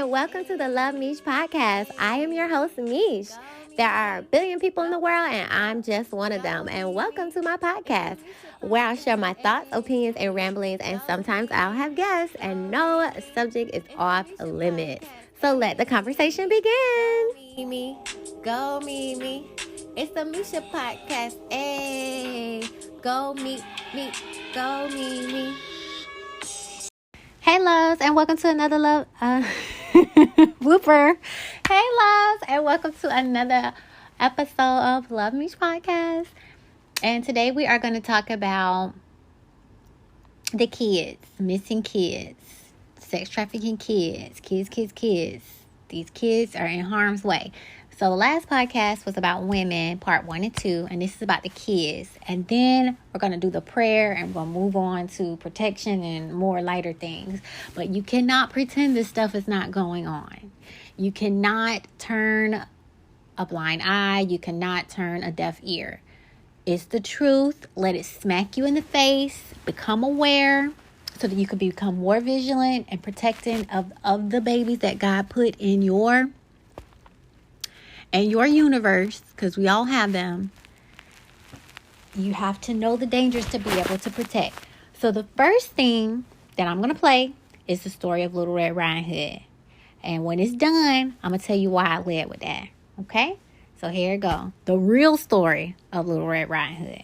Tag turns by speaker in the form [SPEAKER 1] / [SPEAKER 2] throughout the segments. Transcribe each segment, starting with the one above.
[SPEAKER 1] and welcome to the Love MEESH Podcast. I am your host, Meesh. There are a billion people in the world, and I'm just one of them. And welcome to my podcast, where I'll share my thoughts, opinions, and ramblings, and sometimes I'll have guests, and no subject is off limits. So let the conversation begin. Mimi, go Mimi. It's the MEESH Podcast. Hey, go me, go Mimi. Hey loves, and welcome to another whooper. Hey loves, and welcome to another episode of Love MEESH Podcast. And today we are going to talk about the kids, missing kids, sex trafficking kids. These kids are in harm's way. So the last podcast was about women, part 1 and 2, and this is about the kids. And then we're going to do the prayer and we're going to move on to protection and more lighter things. But you cannot pretend this stuff is not going on. You cannot turn a blind eye. You cannot turn a deaf ear. It's the truth. Let it smack you in the face. Become aware so that you can become more vigilant and protecting of the babies that God put in your universe, because we all have them. You have to know the dangers to be able to protect. So the first thing that I'm going to play is the story of Little Red Riding Hood. And when it's done, I'm going to tell you why I led with that. Okay? So here it goes. The real story of Little Red Riding Hood.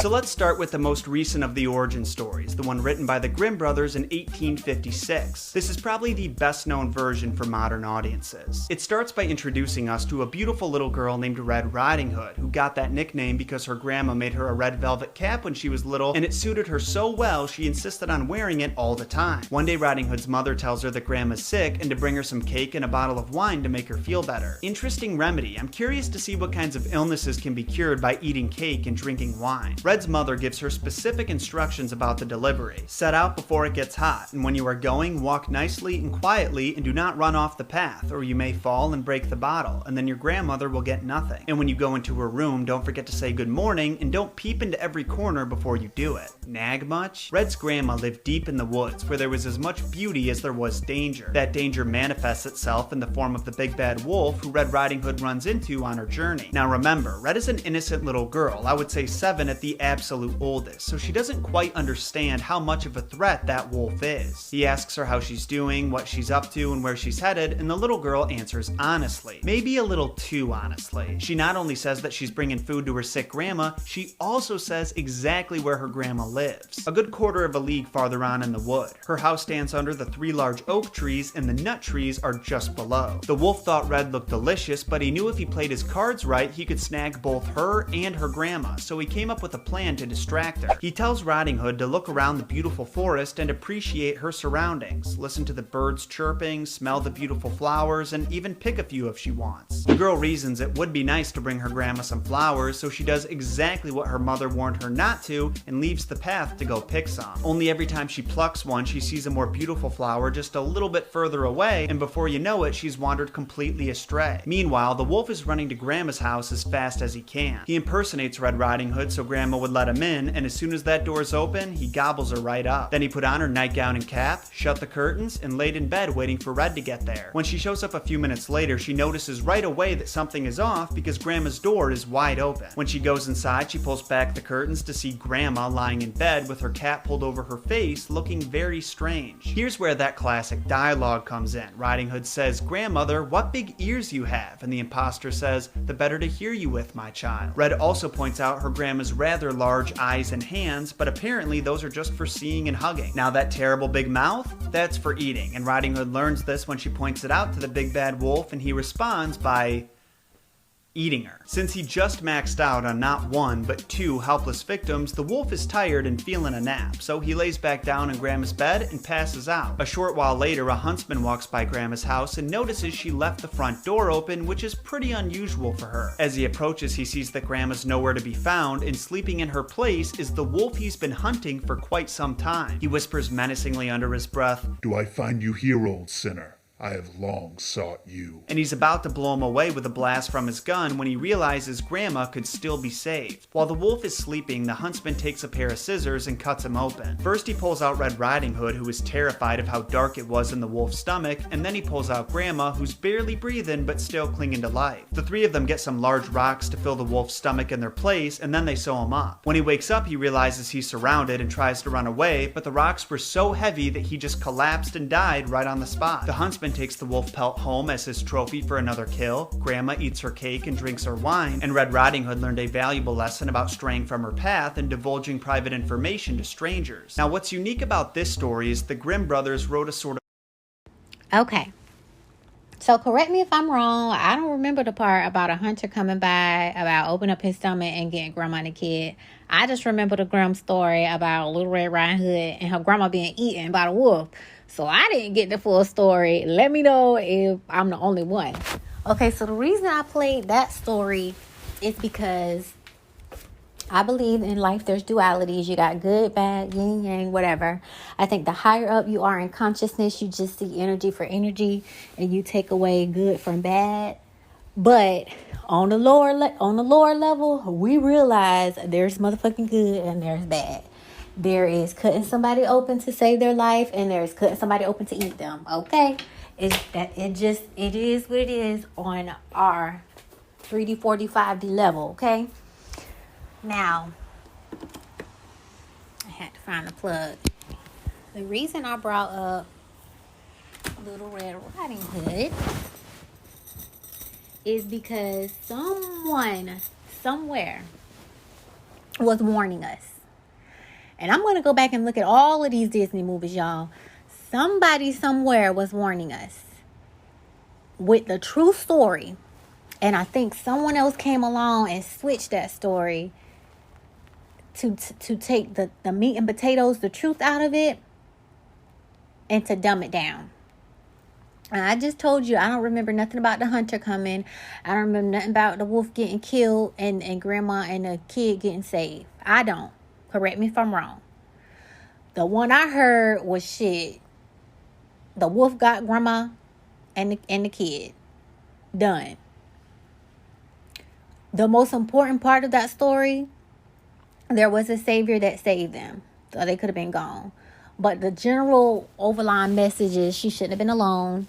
[SPEAKER 2] So let's start with the most recent of the origin stories, the one written by the Grimm brothers in 1856. This is probably the best known version for modern audiences. It starts by introducing us to a beautiful little girl named Red Riding Hood, who got that nickname because her grandma made her a red velvet cap when she was little, and it suited her so well she insisted on wearing it all the time. One day Riding Hood's mother tells her that grandma's sick and to bring her some cake and a bottle of wine to make her feel better. Interesting remedy. I'm curious to see what kinds of illnesses can be cured by eating cake and drinking wine. Red's mother gives her specific instructions about the delivery. Set out before it gets hot, and when you are going, walk nicely and quietly and do not run off the path, or you may fall and break the bottle, and then your grandmother will get nothing. And when you go into her room, don't forget to say good morning, and don't peep into every corner before you do it. Nag much? Red's grandma lived deep in the woods, where there was as much beauty as there was danger. That danger manifests itself in the form of the big bad wolf who Red Riding Hood runs into on her journey. Now remember, Red is an innocent little girl, I would say 7 at the absolute oldest, so she doesn't quite understand how much of a threat that wolf is. He asks her how she's doing, what she's up to, and where she's headed, and the little girl answers honestly. Maybe a little too honestly. She not only says that she's bringing food to her sick grandma, she also says exactly where her grandma lives. A good quarter of a league farther on in the wood. Her house stands under the 3 large oak trees, and the nut trees are just below. The wolf thought Red looked delicious, but he knew if he played his cards right, he could snag both her and her grandma, so he came up with a plan to distract her. He tells Riding Hood to look around the beautiful forest and appreciate her surroundings. Listen to the birds chirping, smell the beautiful flowers, and even pick a few if she wants. The girl reasons it would be nice to bring her grandma some flowers, so she does exactly what her mother warned her not to and leaves the path to go pick some. Only every time she plucks one, she sees a more beautiful flower just a little bit further away, and before you know it, she's wandered completely astray. Meanwhile, the wolf is running to grandma's house as fast as he can. He impersonates Red Riding Hood so grandma would let him in, and as soon as that door's open, he gobbles her right up. Then he put on her nightgown and cap, shut the curtains, and laid in bed waiting for Red to get there. When she shows up a few minutes later, she notices right away that something is off because grandma's door is wide open. When she goes inside, she pulls back the curtains to see grandma lying in bed with her cap pulled over her face, looking very strange. Here's where that classic dialogue comes in. Riding Hood says, "Grandmother, what big ears you have," and the imposter says, "The better to hear you with, my child." Red also points out her grandma's rather large eyes and hands, but apparently those are just for seeing and hugging. Now that terrible big mouth, that's for eating, and Riding Hood learns this when she points it out to the big bad wolf, and he responds by eating her. Since he just maxed out on not 1 but 2 helpless victims, the wolf is tired and feeling a nap, so he lays back down in grandma's bed and passes out. A short while later, a huntsman walks by grandma's house and notices she left the front door open, which is pretty unusual for her. As he approaches, he sees that grandma's nowhere to be found, and sleeping in her place is the wolf he's been hunting for quite some time. He whispers menacingly under his breath,
[SPEAKER 3] "Do I find you here, old sinner? I have long sought you.
[SPEAKER 2] And he's about to blow him away with a blast from his gun when he realizes Grandma could still be saved. While the wolf is sleeping, the huntsman takes a pair of scissors and cuts him open. First he pulls out Red Riding Hood, who is terrified of how dark it was in the wolf's stomach, and then he pulls out Grandma, who's barely breathing but still clinging to life. The three of them get some large rocks to fill the wolf's stomach in their place, and then they sew him up. When he wakes up, he realizes he's surrounded and tries to run away, but the rocks were so heavy that he just collapsed and died right on the spot. The huntsman takes the wolf pelt home as his trophy for another kill. Grandma eats her cake and drinks her wine, and Red Riding Hood learned a valuable lesson about straying from her path and divulging private information to strangers. Now, what's unique about this story is the Grimm brothers wrote a sort of...
[SPEAKER 1] Okay. So correct me if I'm wrong. I don't remember the part about a hunter coming by, about opening up his stomach and getting Grandma and the kid. I just remember the Grimm story about Little Red Riding Hood and her grandma being eaten by the wolf. So I didn't get the full story. Let me know if I'm the only one. Okay, so the reason I played that story is because I believe in life there's dualities. You got good, bad, yin, yang, whatever. I think the higher up you are in consciousness, you just see energy for energy and you take away good from bad. But on the lower level, we realize there's motherfucking good and there's bad. There is cutting somebody open to save their life, and there's cutting somebody open to eat them. Okay, it is what it is on our 3D, 4D, 5D level. Okay. Now, I had to find a plug. The reason I brought up Little Red Riding Hood is because someone somewhere was warning us. And I'm going to go back and look at all of these Disney movies, y'all. Somebody somewhere was warning us with the true story. And I think someone else came along and switched that story to take the meat and potatoes, the truth out of it, and to dumb it down. And I just told you, I don't remember nothing about the hunter coming. I don't remember nothing about the wolf getting killed and Grandma and the kid getting saved. I don't. Correct me if I'm wrong. The one I heard was shit. The wolf got Grandma and the kid. Done. The most important part of that story, there was a savior that saved them. So they could have been gone. But the general overlying message is she shouldn't have been alone.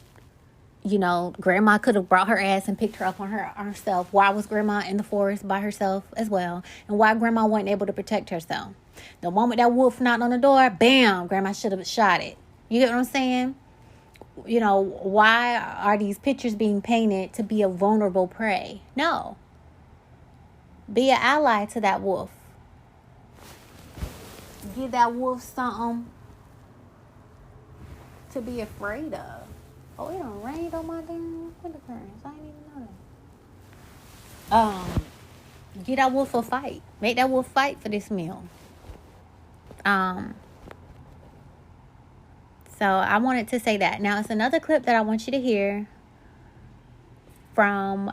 [SPEAKER 1] You know, Grandma could have brought her ass and picked her up on herself. Why was Grandma in the forest by herself as well? And why Grandma wasn't able to protect herself? The moment that wolf knocked on the door, bam, Grandma should have shot it. You get what I'm saying? You know, why are these pictures being painted to be a vulnerable prey? No. Be an ally to that wolf. Give that wolf something to be afraid of. Oh, it done rained on my damn window curtains. I didn't even know that. Get that wolf a fight. Make that wolf fight for this meal. So I wanted to say that. Now it's another clip that I want you to hear from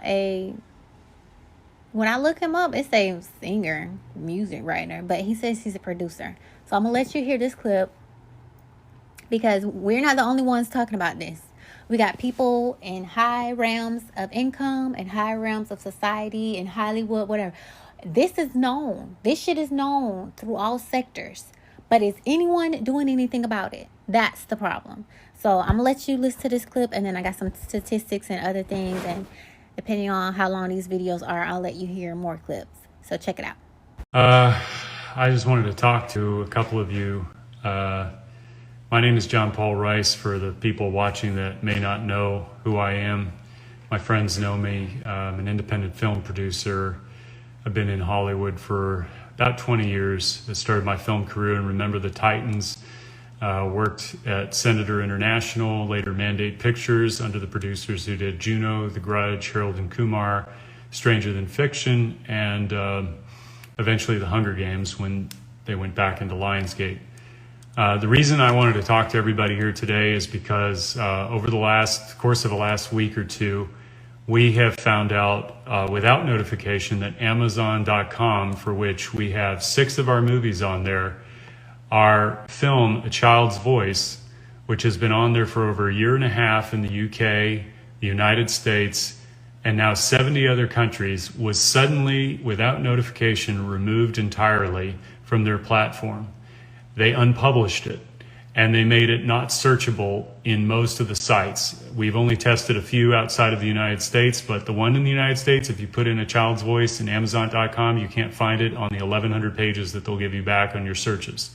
[SPEAKER 1] when I look him up, it's a singer, music writer, but he says he's a producer. So I'm going to let you hear this clip because we're not the only ones talking about this. We got people in high realms of income and high realms of society and Hollywood, whatever. This is known. This shit is known through all sectors. But is anyone doing anything about it? That's the problem. So I'm going to let you listen to this clip, and then I got some statistics and other things. And depending on how long these videos are, I'll let you hear more clips. So check it out.
[SPEAKER 4] I just wanted to talk to a couple of you. My name is John Paul Rice, for the people watching that may not know who I am. My friends know me. I'm an independent film producer. I've been in Hollywood for about 20 years. I started my film career in Remember the Titans. Worked at Senator International, later Mandate Pictures, under the producers who did Juno, The Grudge, Harold and Kumar, Stranger Than Fiction, and eventually The Hunger Games when they went back into Lionsgate. The reason I wanted to talk to everybody here today is because over the course of the last week or two, we have found out without notification that Amazon.com, for which we have 6 of our movies on there, our film, A Child's Voice, which has been on there for over a year and a half in the UK, the United States, and now 70 other countries, was suddenly, without notification, removed entirely from their platform. They unpublished it, and they made it not searchable in most of the sites. We've only tested a few outside of the United States, but the one in the United States, if you put in a child's voice in Amazon.com, you can't find it on the 1,100 pages that they'll give you back on your searches.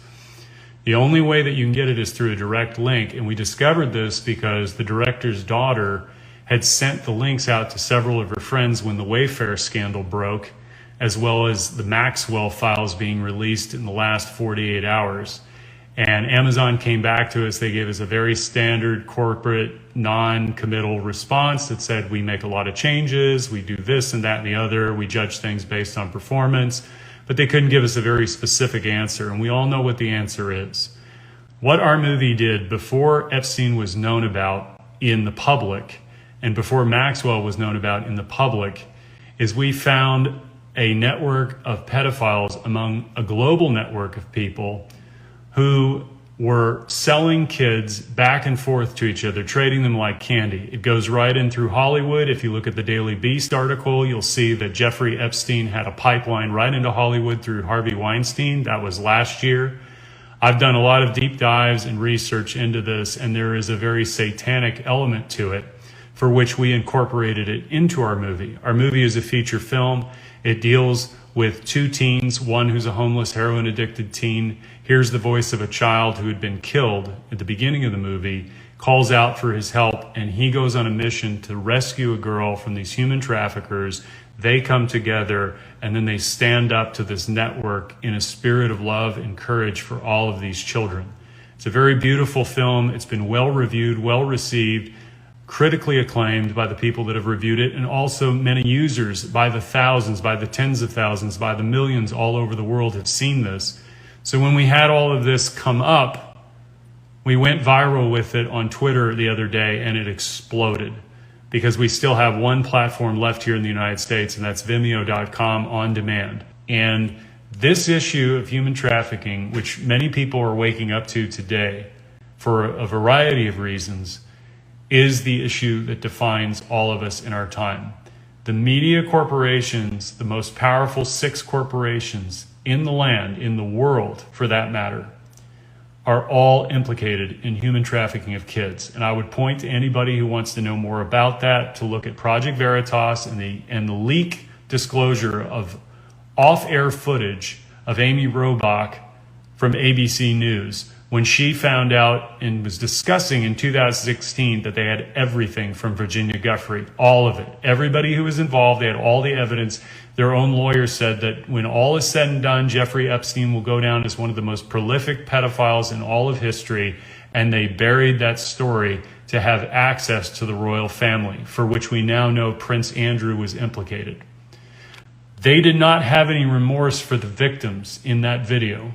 [SPEAKER 4] The only way that you can get it is through a direct link, and we discovered this because the director's daughter had sent the links out to several of her friends when the Wayfair scandal broke, as well as the Maxwell files being released in the last 48 hours. And Amazon came back to us. They gave us a very standard corporate non-committal response that said, we make a lot of changes, we do this and that and the other, we judge things based on performance. But they couldn't give us a very specific answer, and we all know what the answer is. What our movie did before Epstein was known about in the public, and before Maxwell was known about in the public, is we found a network of pedophiles among a global network of people who were selling kids back and forth to each other, trading them like candy. It goes right in through Hollywood. If you look at the Daily Beast article, you'll see that Jeffrey Epstein had a pipeline right into Hollywood through Harvey Weinstein. That was last year. I've done a lot of deep dives and research into this, and there is a very satanic element to it, for which we incorporated it into our movie. Our movie is a feature film. It deals with two teens, one who's a homeless, heroin-addicted teen, hears the voice of a child who had been killed at the beginning of the movie, calls out for his help, and he goes on a mission to rescue a girl from these human traffickers. They come together, and then they stand up to this network in a spirit of love and courage for all of these children. It's a very beautiful film. It's been well-reviewed, well-received, critically acclaimed by the people that have reviewed it, and also many users by the thousands, by the tens of thousands, by the millions all over the world have seen this. So when we had all of this come up, we went viral with it on Twitter the other day, and it exploded because we still have one platform left here in the United States, and that's Vimeo.com on demand. And this issue of human trafficking, which many people are waking up to today for a variety of reasons, is the issue that defines all of us in our time. The media corporations, the most powerful 6 corporations in the land, in the world for that matter, are all implicated in human trafficking of kids. And I would point to anybody who wants to know more about that to look at Project Veritas and the leak disclosure of off-air footage of Amy Robach from ABC News, when she found out and was discussing in 2016 that they had everything from Virginia Giuffre, all of it. Everybody who was involved, they had all the evidence. Their own lawyer said that when all is said and done, Jeffrey Epstein will go down as one of the most prolific pedophiles in all of history, and they buried that story to have access to the royal family, for which we now know Prince Andrew was implicated. They did not have any remorse for the victims in that video.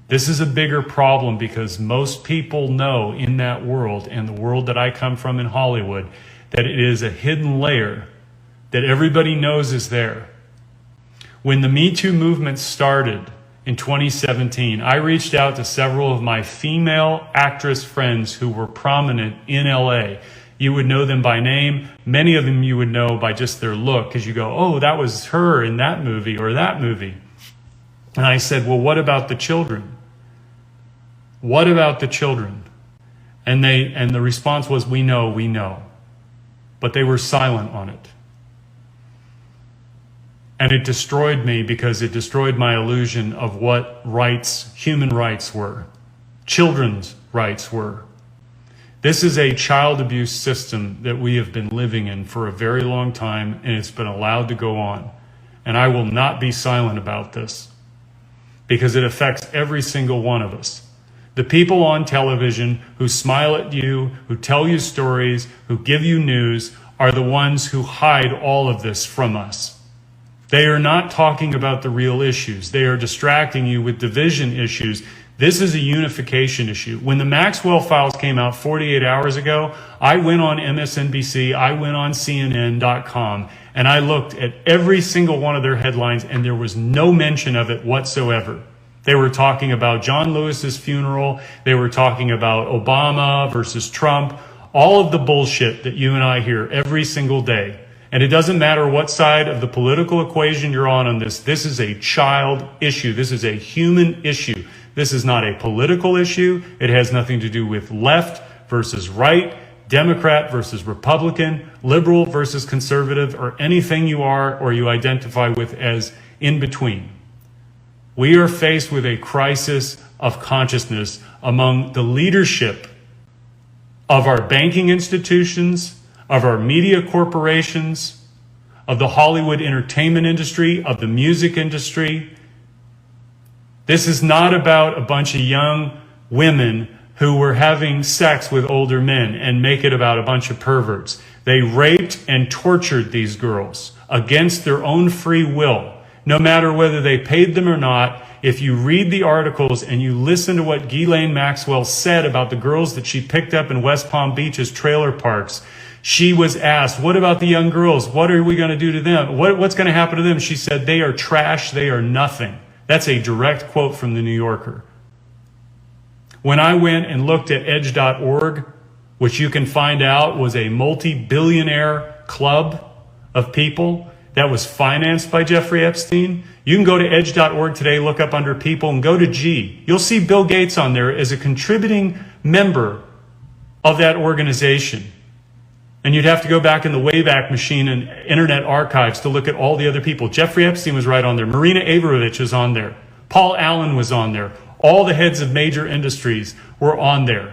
[SPEAKER 4] This is a bigger problem because most people know in that world, and the world that I come from in Hollywood, that it is a hidden layer that everybody knows is there. When the Me Too movement started in 2017, I reached out to several of my female actress friends who were prominent in LA. You would know them by name. Many of them you would know by just their look, because you go, oh, that was her in that movie or that movie. And I said, well, what about the children? What about the children? And the response was, we know. But they were silent on it. And it destroyed me because it destroyed my illusion of what rights, human rights were, children's rights were. This is a child abuse system that we have been living in for a very long time, and it's been allowed to go on. And I will not be silent about this because it affects every single one of us. The people on television who smile at you, who tell you stories, who give you news, are the ones who hide all of this from us. They are not talking about the real issues. They are distracting you with division issues. This is a unification issue. When the Maxwell files came out 48 hours ago, I went on MSNBC, I went on CNN.com, and I looked at every single one of their headlines, and there was no mention of it whatsoever. They were talking about John Lewis's funeral. They were talking about Obama versus Trump. All of the bullshit that you and I hear every single day. And it doesn't matter what side of the political equation you're on this. This is a child issue. This is a human issue. This is not a political issue. It has nothing to do with left versus right, Democrat versus Republican, liberal versus conservative, or anything you are or you identify with as in between. We are faced with a crisis of consciousness among the leadership of our banking institutions, of our media corporations, of the Hollywood entertainment industry, of the music industry. This is not about a bunch of young women who were having sex with older men and make it about a bunch of perverts. They raped and tortured these girls against their own free will. No matter whether they paid them or not, if you read the articles and you listen to what Ghislaine Maxwell said about the girls that she picked up in West Palm Beach's trailer parks, she was asked, what about the young girls? What are we going to do to them? What's going to happen to them? She said, they are trash. They are nothing. That's a direct quote from the New Yorker. When I went and looked at edge.org, which you can find out was a multi-billionaire club of people that was financed by Jeffrey Epstein. You can go to edge.org today, look up under people, and go to G. You'll see Bill Gates on there as a contributing member of that organization. And you'd have to go back in the Wayback Machine and Internet Archives to look at all the other people. Jeffrey Epstein was right on there. Marina Abramovich was on there. Paul Allen was on there. All the heads of major industries were on there.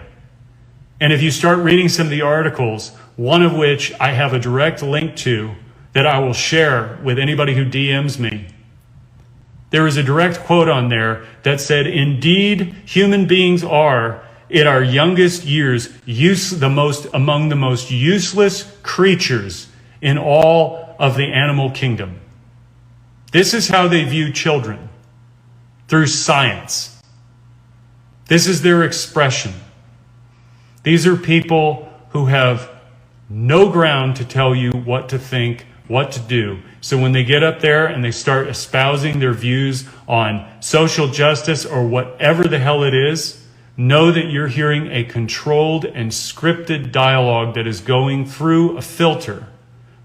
[SPEAKER 4] And if you start reading some of the articles, one of which I have a direct link to that I will share with anybody who DMs me, there is a direct quote on there that said, indeed, human beings are, in our youngest years, among the most useless creatures in all of the animal kingdom. This is how they view children, through science. This is their expression. These are people who have no ground to tell you what to think, what to do. So when they get up there and they start espousing their views on social justice or whatever the hell it is, know that you're hearing a controlled and scripted dialogue that is going through a filter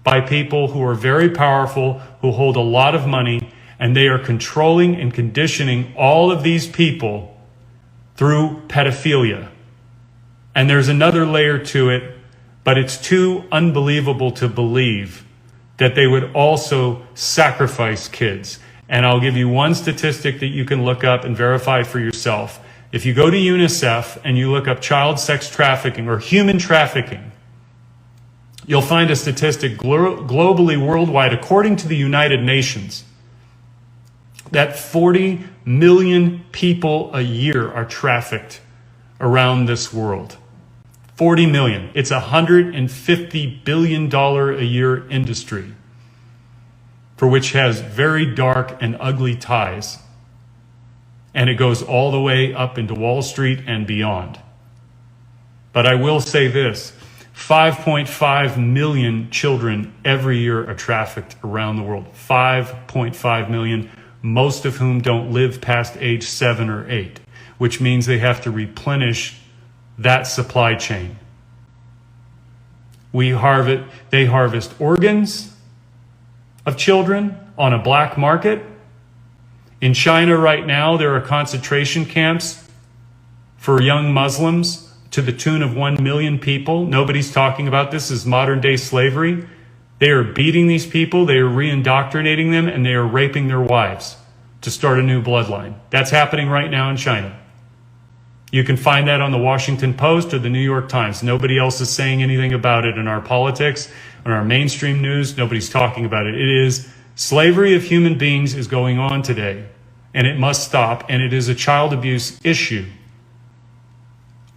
[SPEAKER 4] by people who are very powerful, who hold a lot of money, and they are controlling and conditioning all of these people through pedophilia. And there's another layer to it, but it's too unbelievable to believe that they would also sacrifice kids. And I'll give you one statistic that you can look up and verify for yourself. If you go to UNICEF and you look up child sex trafficking or human trafficking, you'll find a statistic globally, worldwide, according to the United Nations, that 40 million people a year are trafficked around this world. 40 million. It's a $150 billion a year industry for which has very dark and ugly ties. And it goes all the way up into Wall Street and beyond. But I will say this, 5.5 million children every year are trafficked around the world. 5.5 million, most of whom don't live past age 7 or 8, which means they have to replenish that supply chain. They harvest organs of children on a black market. In China right now, there are concentration camps for young Muslims to the tune of 1 million people. Nobody's talking about this as modern day slavery. They are beating these people, they are re-indoctrinating them, and they are raping their wives to start a new bloodline. That's happening right now in China. You can find that on the Washington Post or the New York Times. Nobody else is saying anything about it in our politics, in our mainstream news. Nobody's talking about it. It is slavery of human beings is going on today, and it must stop, and it is a child abuse issue.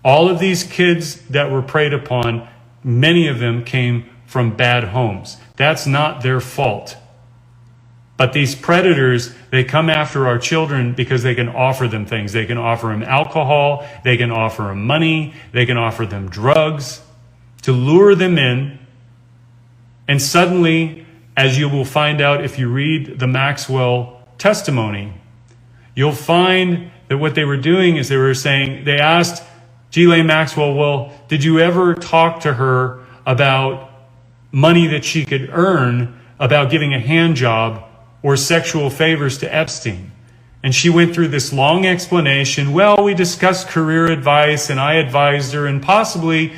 [SPEAKER 4] All of these kids that were preyed upon, many of them came from bad homes. That's not their fault. But these predators, they come after our children because they can offer them things. They can offer them alcohol, they can offer them money, they can offer them drugs to lure them in. And suddenly, as you will find out if you read the Maxwell testimony, you'll find that what they were doing is they asked Ghislaine Maxwell, well, did you ever talk to her about money that she could earn about giving a hand job or sexual favors to Epstein? And she went through this long explanation. Well, we discussed career advice and I advised her and possibly,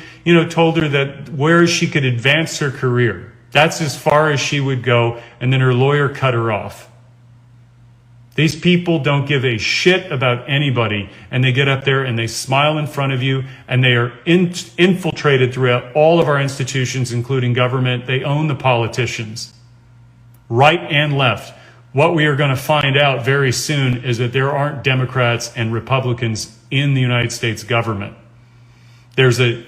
[SPEAKER 4] told her that where she could advance her career. That's as far as she would go. And then her lawyer cut her off. These people don't give a shit about anybody, and they get up there and they smile in front of you, and they are infiltrated throughout all of our institutions, including government. They own the politicians, right and left. What we are going to find out very soon is that there aren't Democrats and Republicans in the United States government. There's a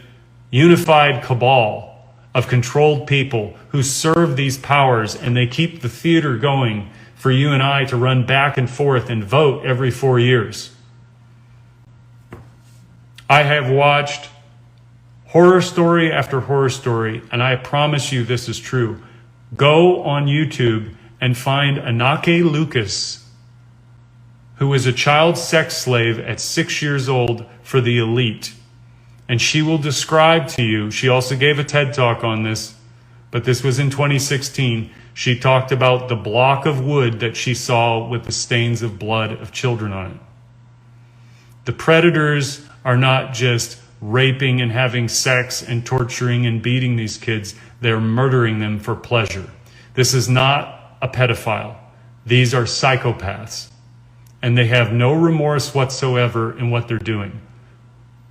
[SPEAKER 4] unified cabal of controlled people who serve these powers, and they keep the theater going for you and I to run back and forth and vote every 4 years. I have watched horror story after horror story, and I promise you this is true. Go on YouTube and find Anake Lucas, who was a child sex slave at 6 years old for the elite. And she will describe to you, she also gave a TED Talk on this, but this was in 2016. She talked about the block of wood that she saw with the stains of blood of children on it. The predators are not just raping and having sex and torturing and beating these kids. They're murdering them for pleasure. This is not a pedophile. These are psychopaths. And they have no remorse whatsoever in what they're doing.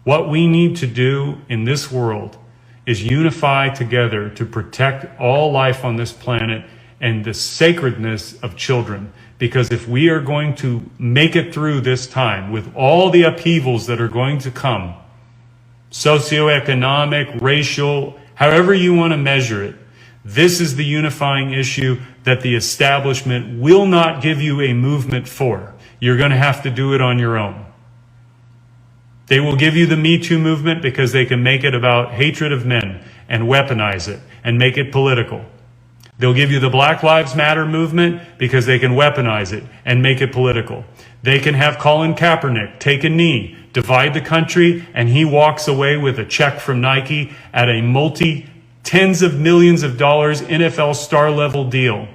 [SPEAKER 4] What we need to do in this world is unify together to protect all life on this planet and the sacredness of children. Because if we are going to make it through this time with all the upheavals that are going to come, socioeconomic, racial, however you want to measure it, this is the unifying issue that the establishment will not give you a movement for. You're going to have to do it on your own. They will give you the Me Too movement because they can make it about hatred of men and weaponize it and make it political. They'll give you the Black Lives Matter movement because they can weaponize it and make it political. They can have Colin Kaepernick take a knee, divide the country, and he walks away with a check from Nike at a tens of millions of dollars NFL star level deal.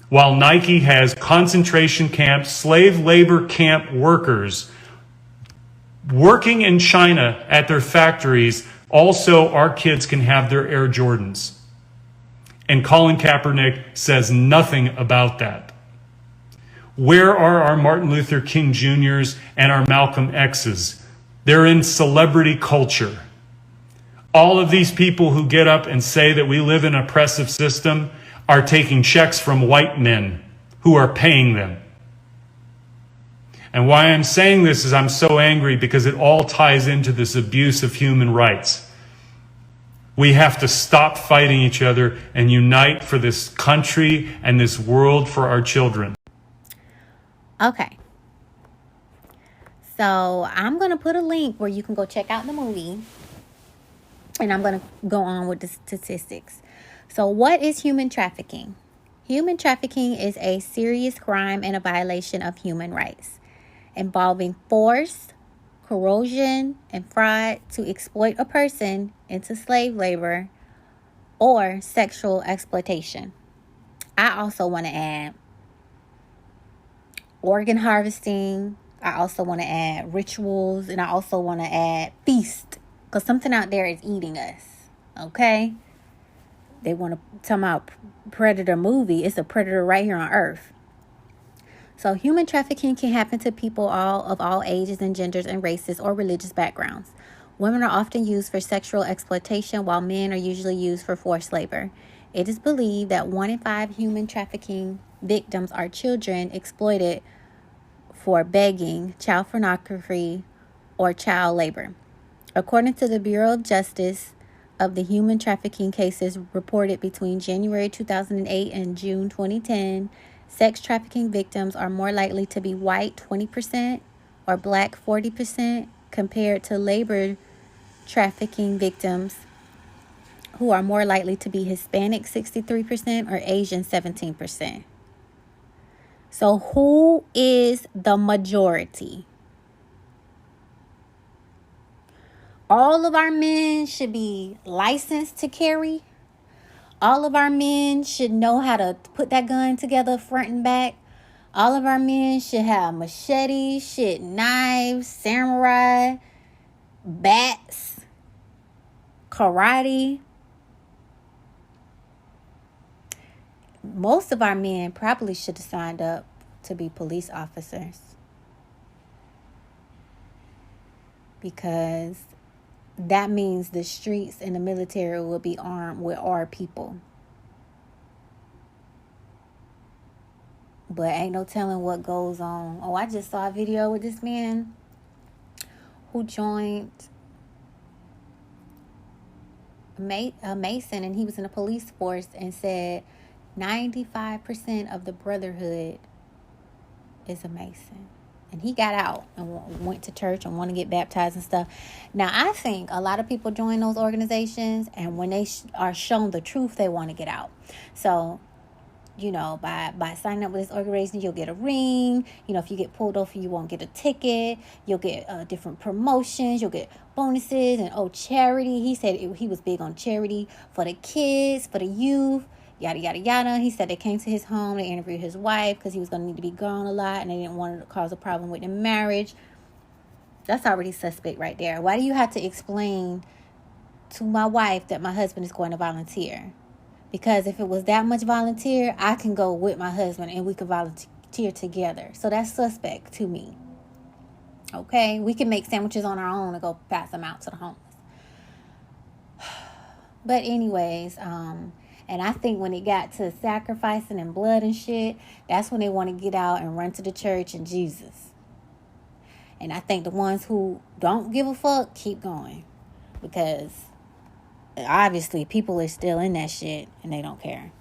[SPEAKER 4] While Nike has concentration camp, slave labor camp workers working in China at their factories, also our kids can have their Air Jordans. And Colin Kaepernick says nothing about that. Where are our Martin Luther King Jr.'s and our Malcolm X's? They're in celebrity culture. All of these people who get up and say that we live in an oppressive system are taking checks from white men who are paying them. And why I'm saying this is I'm so angry because it all ties into this abuse of human rights. We have to stop fighting each other and unite for this country and this world for our children.
[SPEAKER 1] Okay. So I'm going to put a link where you can go check out the movie. And I'm going to go on with the statistics. So what is human trafficking? Human trafficking is a serious crime and a violation of human rights, involving force, coercion, and fraud to exploit a person into slave labor or sexual exploitation. I also want to add organ harvesting. I also want to add rituals, and I also want to add feast, because something out there is eating us. Okay? They want to talk about Predator movie. It's a predator right here on Earth. So human trafficking can happen to people of all ages and genders and races or religious backgrounds. Women are often used for sexual exploitation, while men are usually used for forced labor. It is believed that 1 in 5 human trafficking victims are children exploited for begging, child pornography, or child labor. According to the Bureau of Justice, of the human trafficking cases reported between January 2008 and June 2010, sex trafficking victims are more likely to be white 20% or black 40% compared to labor trafficking victims who are more likely to be Hispanic 63% or Asian 17%. So who is the majority? All of our men should be licensed to carry. All of our men should know how to put that gun together front and back. All of our men should have machetes, knives, samurai, bats, karate. Most of our men probably should have signed up to be police officers, because that means the streets and the military will be armed with our people. But ain't no telling what goes on. Oh, I just saw a video with this man who joined a Mason, and he was in a police force, and said 95% of the brotherhood is a Mason. And he got out and went to church and want to get baptized and stuff. Now, I think a lot of people join those organizations, and when they are shown the truth, they want to get out. So, by signing up with this organization, you'll get a ring. If you get pulled over, you won't get a ticket. You'll get different promotions. You'll get bonuses and charity. He said he was big on charity for the kids, for the youth. Yada, yada, yada. He said they came to his home. They interviewed his wife because he was going to need to be gone a lot, and they didn't want to cause a problem with their marriage. That's already suspect right there. Why do you have to explain to my wife that my husband is going to volunteer? Because if it was that much volunteer, I can go with my husband and we can volunteer together. So that's suspect to me. Okay? We can make sandwiches on our own and go pass them out to the homeless. But anyways, and I think when it got to sacrificing and blood and shit, that's when they want to get out and run to the church and Jesus. And I think the ones who don't give a fuck keep going. Because obviously people are still in that shit and they don't care.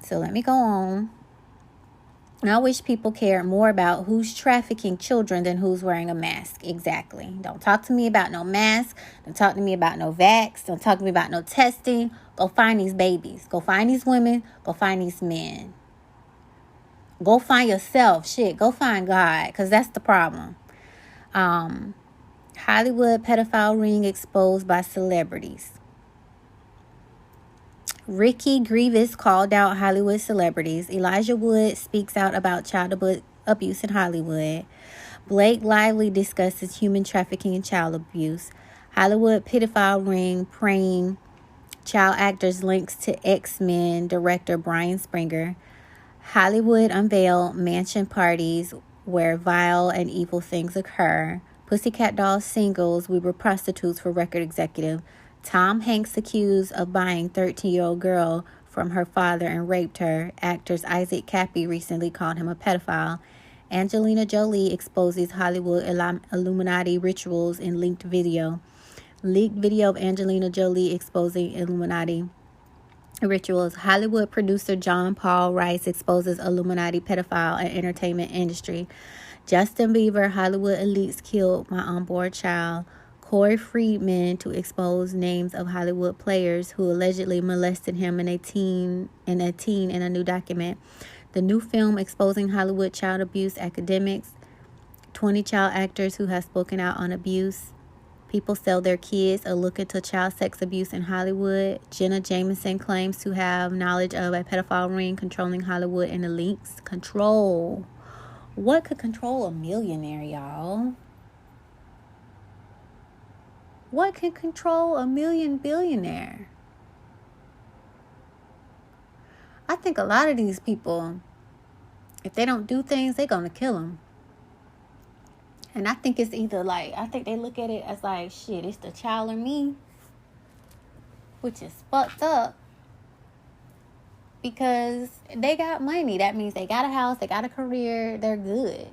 [SPEAKER 1] So let me go on. I wish people cared more about who's trafficking children than who's wearing a mask. Exactly. Don't talk to me about no mask. Don't talk to me about no vax. Don't talk to me about no testing. Go find these babies. Go find these women. Go find these men. Go find yourself. Shit. Go find God. Because that's the problem. Hollywood pedophile ring exposed by celebrities. Ricky Grievous called out Hollywood celebrities. Elijah Wood speaks out about child abuse in Hollywood. Blake Lively discusses human trafficking and child abuse. Hollywood pedophile ring praying child actors links to X-Men director Bryan Springer. Hollywood unveiled mansion parties where vile and evil things occur. Pussycat Dolls singles, we were prostitutes for record executive. Tom Hanks accused of buying 13-year-old girl from her father and raped her. Actors Isaac Cappy recently called him a pedophile. Angelina Jolie exposes Hollywood Illuminati rituals in leaked video. Leaked video of Angelina Jolie exposing Illuminati rituals. Hollywood producer John Paul Rice exposes Illuminati pedophile and entertainment industry. Justin Bieber, Hollywood elites killed my unborn child. Corey Friedman to expose names of Hollywood players who allegedly molested him and a teen in a new document. The new film exposing Hollywood child abuse academics. 20 child actors who have spoken out on abuse. People sell their kids. A look into child sex abuse in Hollywood. Jenna Jameson claims to have knowledge of a pedophile ring controlling Hollywood and the links. Control. What could control a millionaire, y'all? What can control a billionaire? I think a lot of these people, if they don't do things, they're going to kill them. And I think it's either I think they look at it as shit, it's the child or me. Which is fucked up. Because they got money. That means they got a house, they got a career, they're good.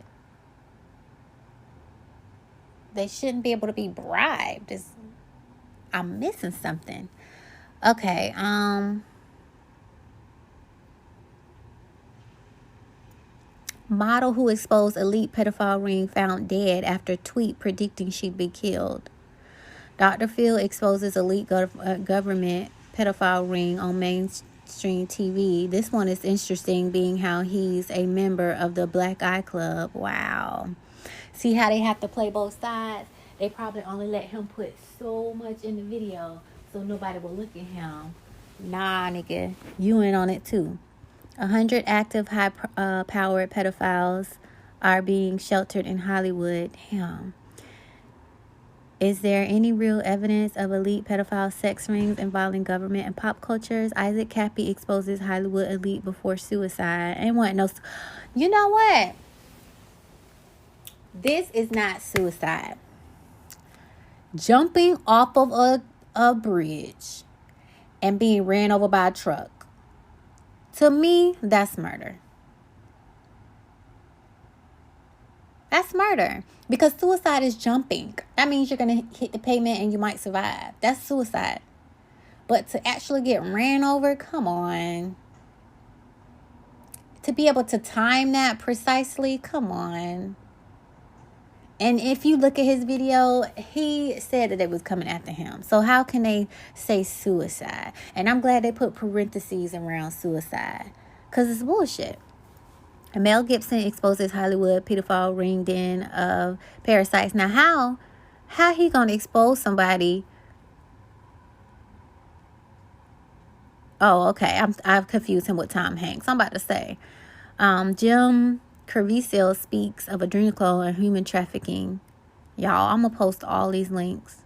[SPEAKER 1] They shouldn't be able to be bribed. I'm missing something. Okay. Model who exposed elite pedophile ring found dead after tweet predicting she'd be killed. Dr. Phil exposes elite government pedophile ring on Main mainstream TV. This one is interesting, being how he's a member of the Black Eye Club. Wow. See how they have to play both sides? They probably only let him put so much in the video so nobody will look at him. Nah, nigga, you in on it too. 100 active high-powered pedophiles are being sheltered in Hollywood. Damn. Is there any real evidence of elite pedophile sex rings involving government and pop cultures? Isaac Cappy exposes Hollywood elite before suicide. And what? No. You know what? This is not suicide. Jumping off of a bridge and being ran over by a truck. To me, that's murder. That's murder. Because suicide is jumping. That means you're going to hit the pavement and you might survive. That's suicide. But to actually get ran over, come on. To be able to time that precisely, come on. And if you look at his video, he said that it was coming after him. So how can they say suicide? And I'm glad they put parentheses around suicide. Because it's bullshit. Mel Gibson exposes Hollywood pedophile ring den of parasites. Now, how he gonna expose somebody? Oh, okay. I've confused him with Tom Hanks. I'm about to say, Jim Caviezel speaks of adrenochrome and human trafficking. Y'all, I'm gonna post all these links.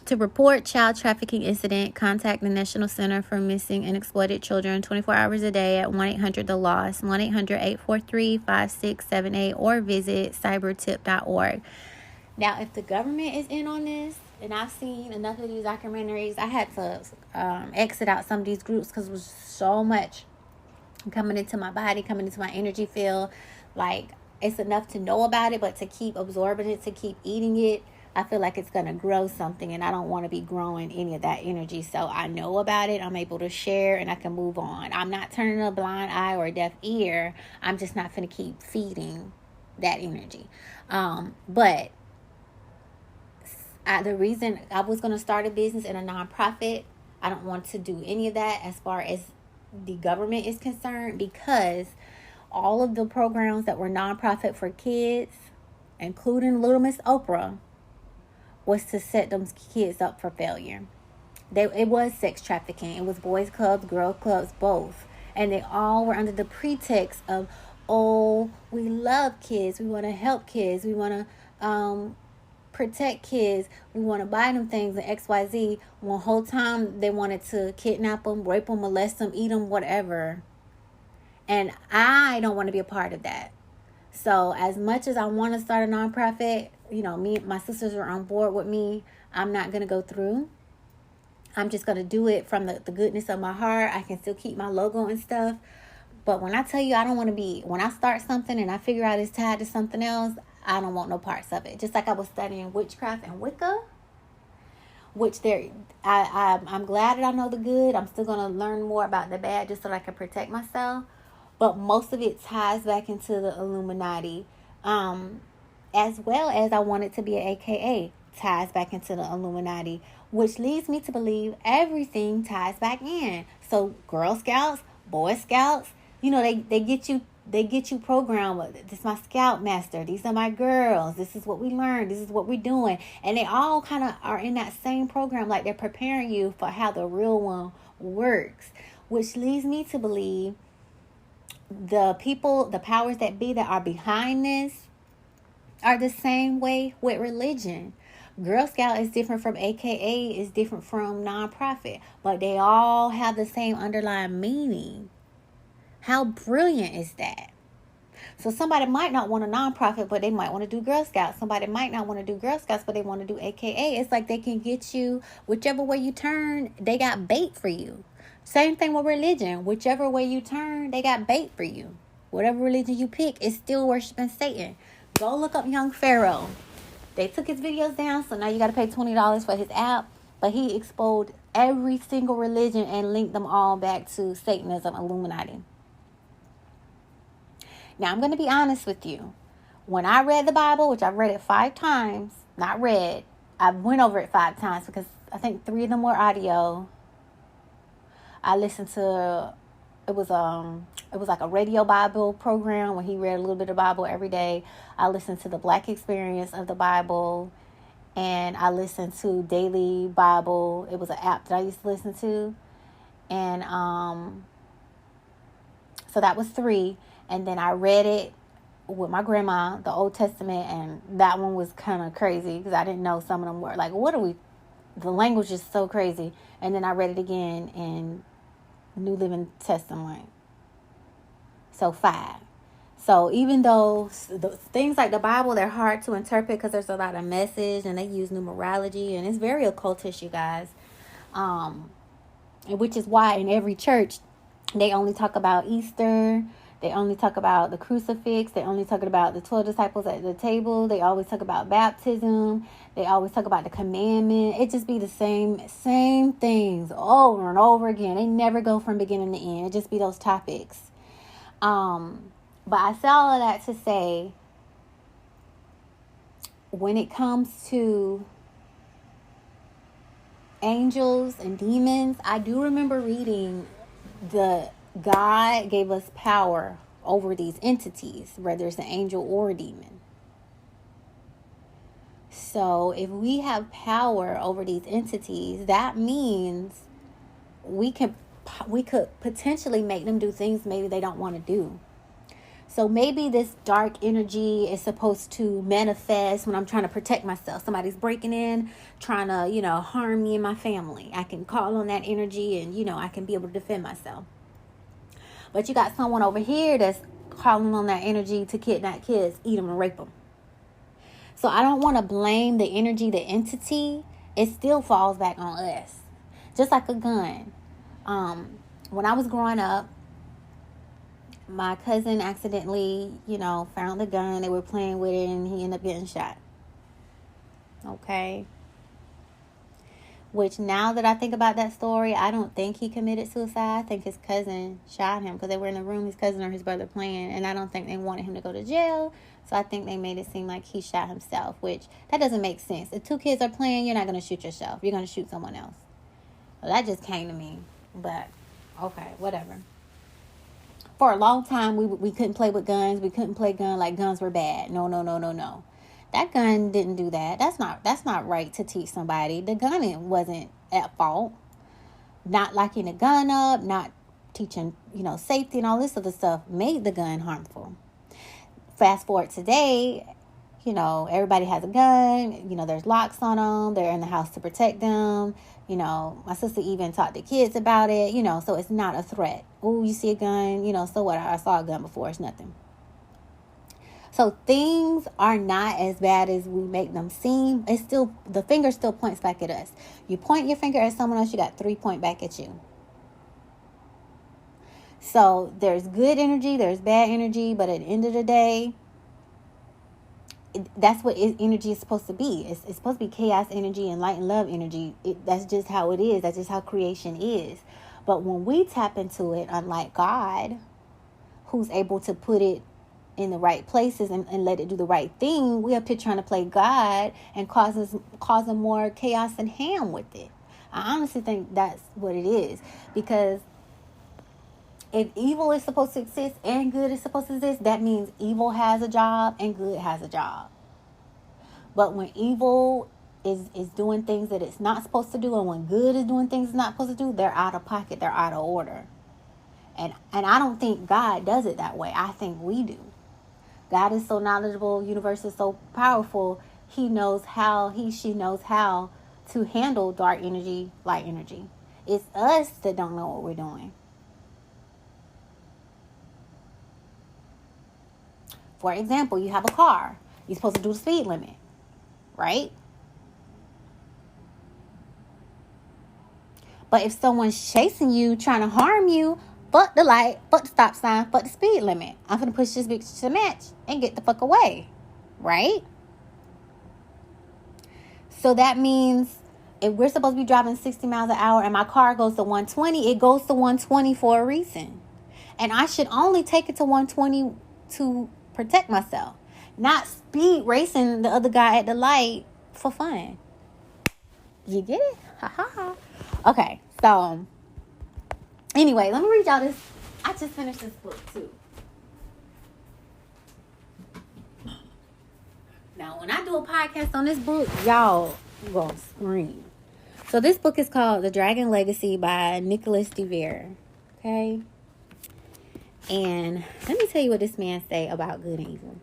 [SPEAKER 1] To report child trafficking incident, contact the National Center for Missing and Exploited Children 24 hours a day at 1-800-THE-LOST, 1-800-843-5678, or visit cybertip.org. Now, if the government is in on this, and I've seen enough of these documentaries, I had to exit out some of these groups because it was so much coming into my body, coming into my energy field. Like, it's enough to know about it, but to keep absorbing it, to keep eating it, I feel like it's going to grow something, and I don't want to be growing any of that energy. So I know about it. I'm able to share, and I can move on. I'm not turning a blind eye or a deaf ear. I'm just not going to keep feeding that energy. But the reason I was going to start a business and a nonprofit, I don't want to do any of that as far as the government is concerned, because all of the programs that were nonprofit for kids, including Little Miss Oprah, was to set them kids up for failure. It was sex trafficking. It was boys clubs, girl clubs, both. And they all were under the pretext of, oh, we love kids. We want to help kids. We want to protect kids. We want to buy them things and XYZ. One whole time they wanted to kidnap them, rape them, molest them, eat them, whatever. And I don't want to be a part of that. So as much as I want to start a nonprofit, my sisters are on board with me. I'm not going to go through. I'm just going to do it from the goodness of my heart. I can still keep my logo and stuff. But when I tell you, I don't want to be, when I start something and I figure out it's tied to something else, I don't want no parts of it. Just like I was studying witchcraft and Wicca, which I'm glad that I know the good. I'm still going to learn more about the bad just so that I can protect myself. But most of it ties back into the Illuminati. As well as I want it to be an AKA, ties back into the Illuminati, which leads me to believe everything ties back in. So Girl Scouts, Boy Scouts, they get you programmed with, this is my scout master, these are my girls, this is what we learned, this is what we're doing. And they all kind of are in that same program, like they're preparing you for how the real one works, which leads me to believe the people, the powers that be that are behind this are the same way with religion. Girl Scout is different from AKA, is different from nonprofit, but they all have the same underlying meaning. How brilliant is that? So somebody might not want a nonprofit, but they might want to do Girl Scouts. Somebody might not want to do Girl Scouts, but they want to do AKA. It's like they can get you, whichever way you turn, they got bait for you. Same thing with religion. Whichever way you turn, they got bait for you. Whatever religion you pick, it's still worshiping Satan. Go look up Young Pharaoh. They took his videos down, so now you got to pay $20 for his app. But he exposed every single religion and linked them all back to Satanism, Illuminati. Now, I'm going to be honest with you. When I read the Bible, which I've read it 5 times, not read, I went over it 5 times because I think 3 of them were audio. I listened to, it was like a radio Bible program where he read a little bit of Bible every day. I listened to the Black Experience of the Bible, and I listened to Daily Bible. It was an app that I used to listen to. And so that was 3. And then I read it with my grandma, the Old Testament, and that one was kind of crazy because I didn't know some of them were like, the language is so crazy. And then I read it again in New Living Testament. So 5. So even though things like the Bible, they're hard to interpret because there's a lot of message and they use numerology and it's very occultish, you guys. Which is why in every church, they only talk about Easter. They only talk about the crucifix. They only talk about the 12 disciples at the table. They always talk about baptism. They always talk about the commandment. It just be the same things over and over again. They never go from beginning to end. It just be those topics. But I say all of that to say, when it comes to angels and demons, I do remember reading God gave us power over these entities, whether it's an angel or a demon. So if we have power over these entities, that means we could potentially make them do things maybe they don't want to do. So maybe this dark energy is supposed to manifest when I'm trying to protect myself. Somebody's breaking in, trying to, harm me and my family. I can call on that energy and, I can be able to defend myself. But you got someone over here that's calling on that energy to kidnap kids, eat them, and rape them. So I don't want to blame the energy, the entity. It still falls back on us. Just like a gun. When I was growing up, my cousin accidentally, found the gun. They were playing with it and he ended up getting shot. Okay. Which now that I think about that story, I don't think he committed suicide. I think his cousin shot him because they were in the room, his cousin or his brother playing. And I don't think they wanted him to go to jail. So I think they made it seem like he shot himself, which that doesn't make sense. If 2 kids are playing, you're not going to shoot yourself. You're going to shoot someone else. Well, that just came to me. But, okay, whatever. For a long time, we couldn't play with guns. We couldn't play guns like guns were bad. No. That gun didn't do that. That's not right to teach somebody. The gun wasn't at fault. Not locking the gun up, not teaching, safety and all this other stuff made the gun harmful. Fast forward today, everybody has a gun. There's locks on them. They're in the house to protect them. My sister even taught the kids about it, so it's not a threat. Oh, you see a gun, so what? I saw a gun before. It's nothing. So things are not as bad as we make them seem. It's still, the finger still points back at us. You point your finger at someone else, you got 3 point back at you. So there's good energy, there's bad energy, but at the end of the day, that's what energy is supposed to be. It's supposed to be chaos energy and light and love energy. That's just how it is. That's just how creation is. But when we tap into it, unlike God, who's able to put it in the right places and let it do the right thing, we up here trying to play God and causing more chaos and ham with it. I honestly think that's what it is. Because if evil is supposed to exist and good is supposed to exist, that means evil has a job and good has a job. But when evil is doing things that it's not supposed to do, and when good is doing things it's not supposed to do, they're out of pocket, they're out of order. And I don't think God does it that way. I think we do. God is so knowledgeable, universe is so powerful, she knows how to handle dark energy, light energy. It's us that don't know what we're doing. For example, you have a car. You're supposed to do the speed limit, right? But if someone's chasing you, trying to harm you, fuck the light, fuck the stop sign, fuck the speed limit. I'm going to push this bitch to the match and get the fuck away, right? So that means if we're supposed to be driving 60 miles an hour and my car goes to 120, it goes to 120 for a reason. And I should only take it to 120 to protect myself, not speed racing the other guy at the light for fun. You get it? Ha ha ha. Okay, so anyway, let me read y'all this. I just finished this book too. Now, when I do a podcast on this book, y'all gonna scream. So this book is called The Dragon Legacy by Nicholas DeVere. Okay? And let me tell you what this man say about good and evil.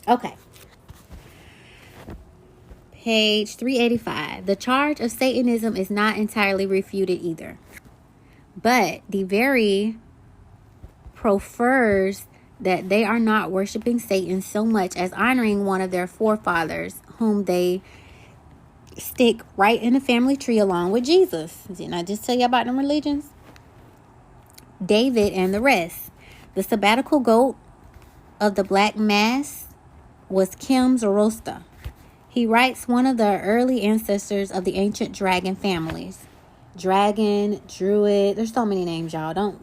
[SPEAKER 1] Okay. Page 385. The charge of Satanism is not entirely refuted either. But DeVere prefers that they are not worshiping Satan so much as honoring one of their forefathers, whom they stick right in the family tree along with Jesus. Didn't I just tell you about them religions? David and the rest. The sabbatical goat of the Black Mass was Kim Zoroaster. He writes one of the early ancestors of the ancient dragon families. Dragon, Druid, there's so many names, y'all.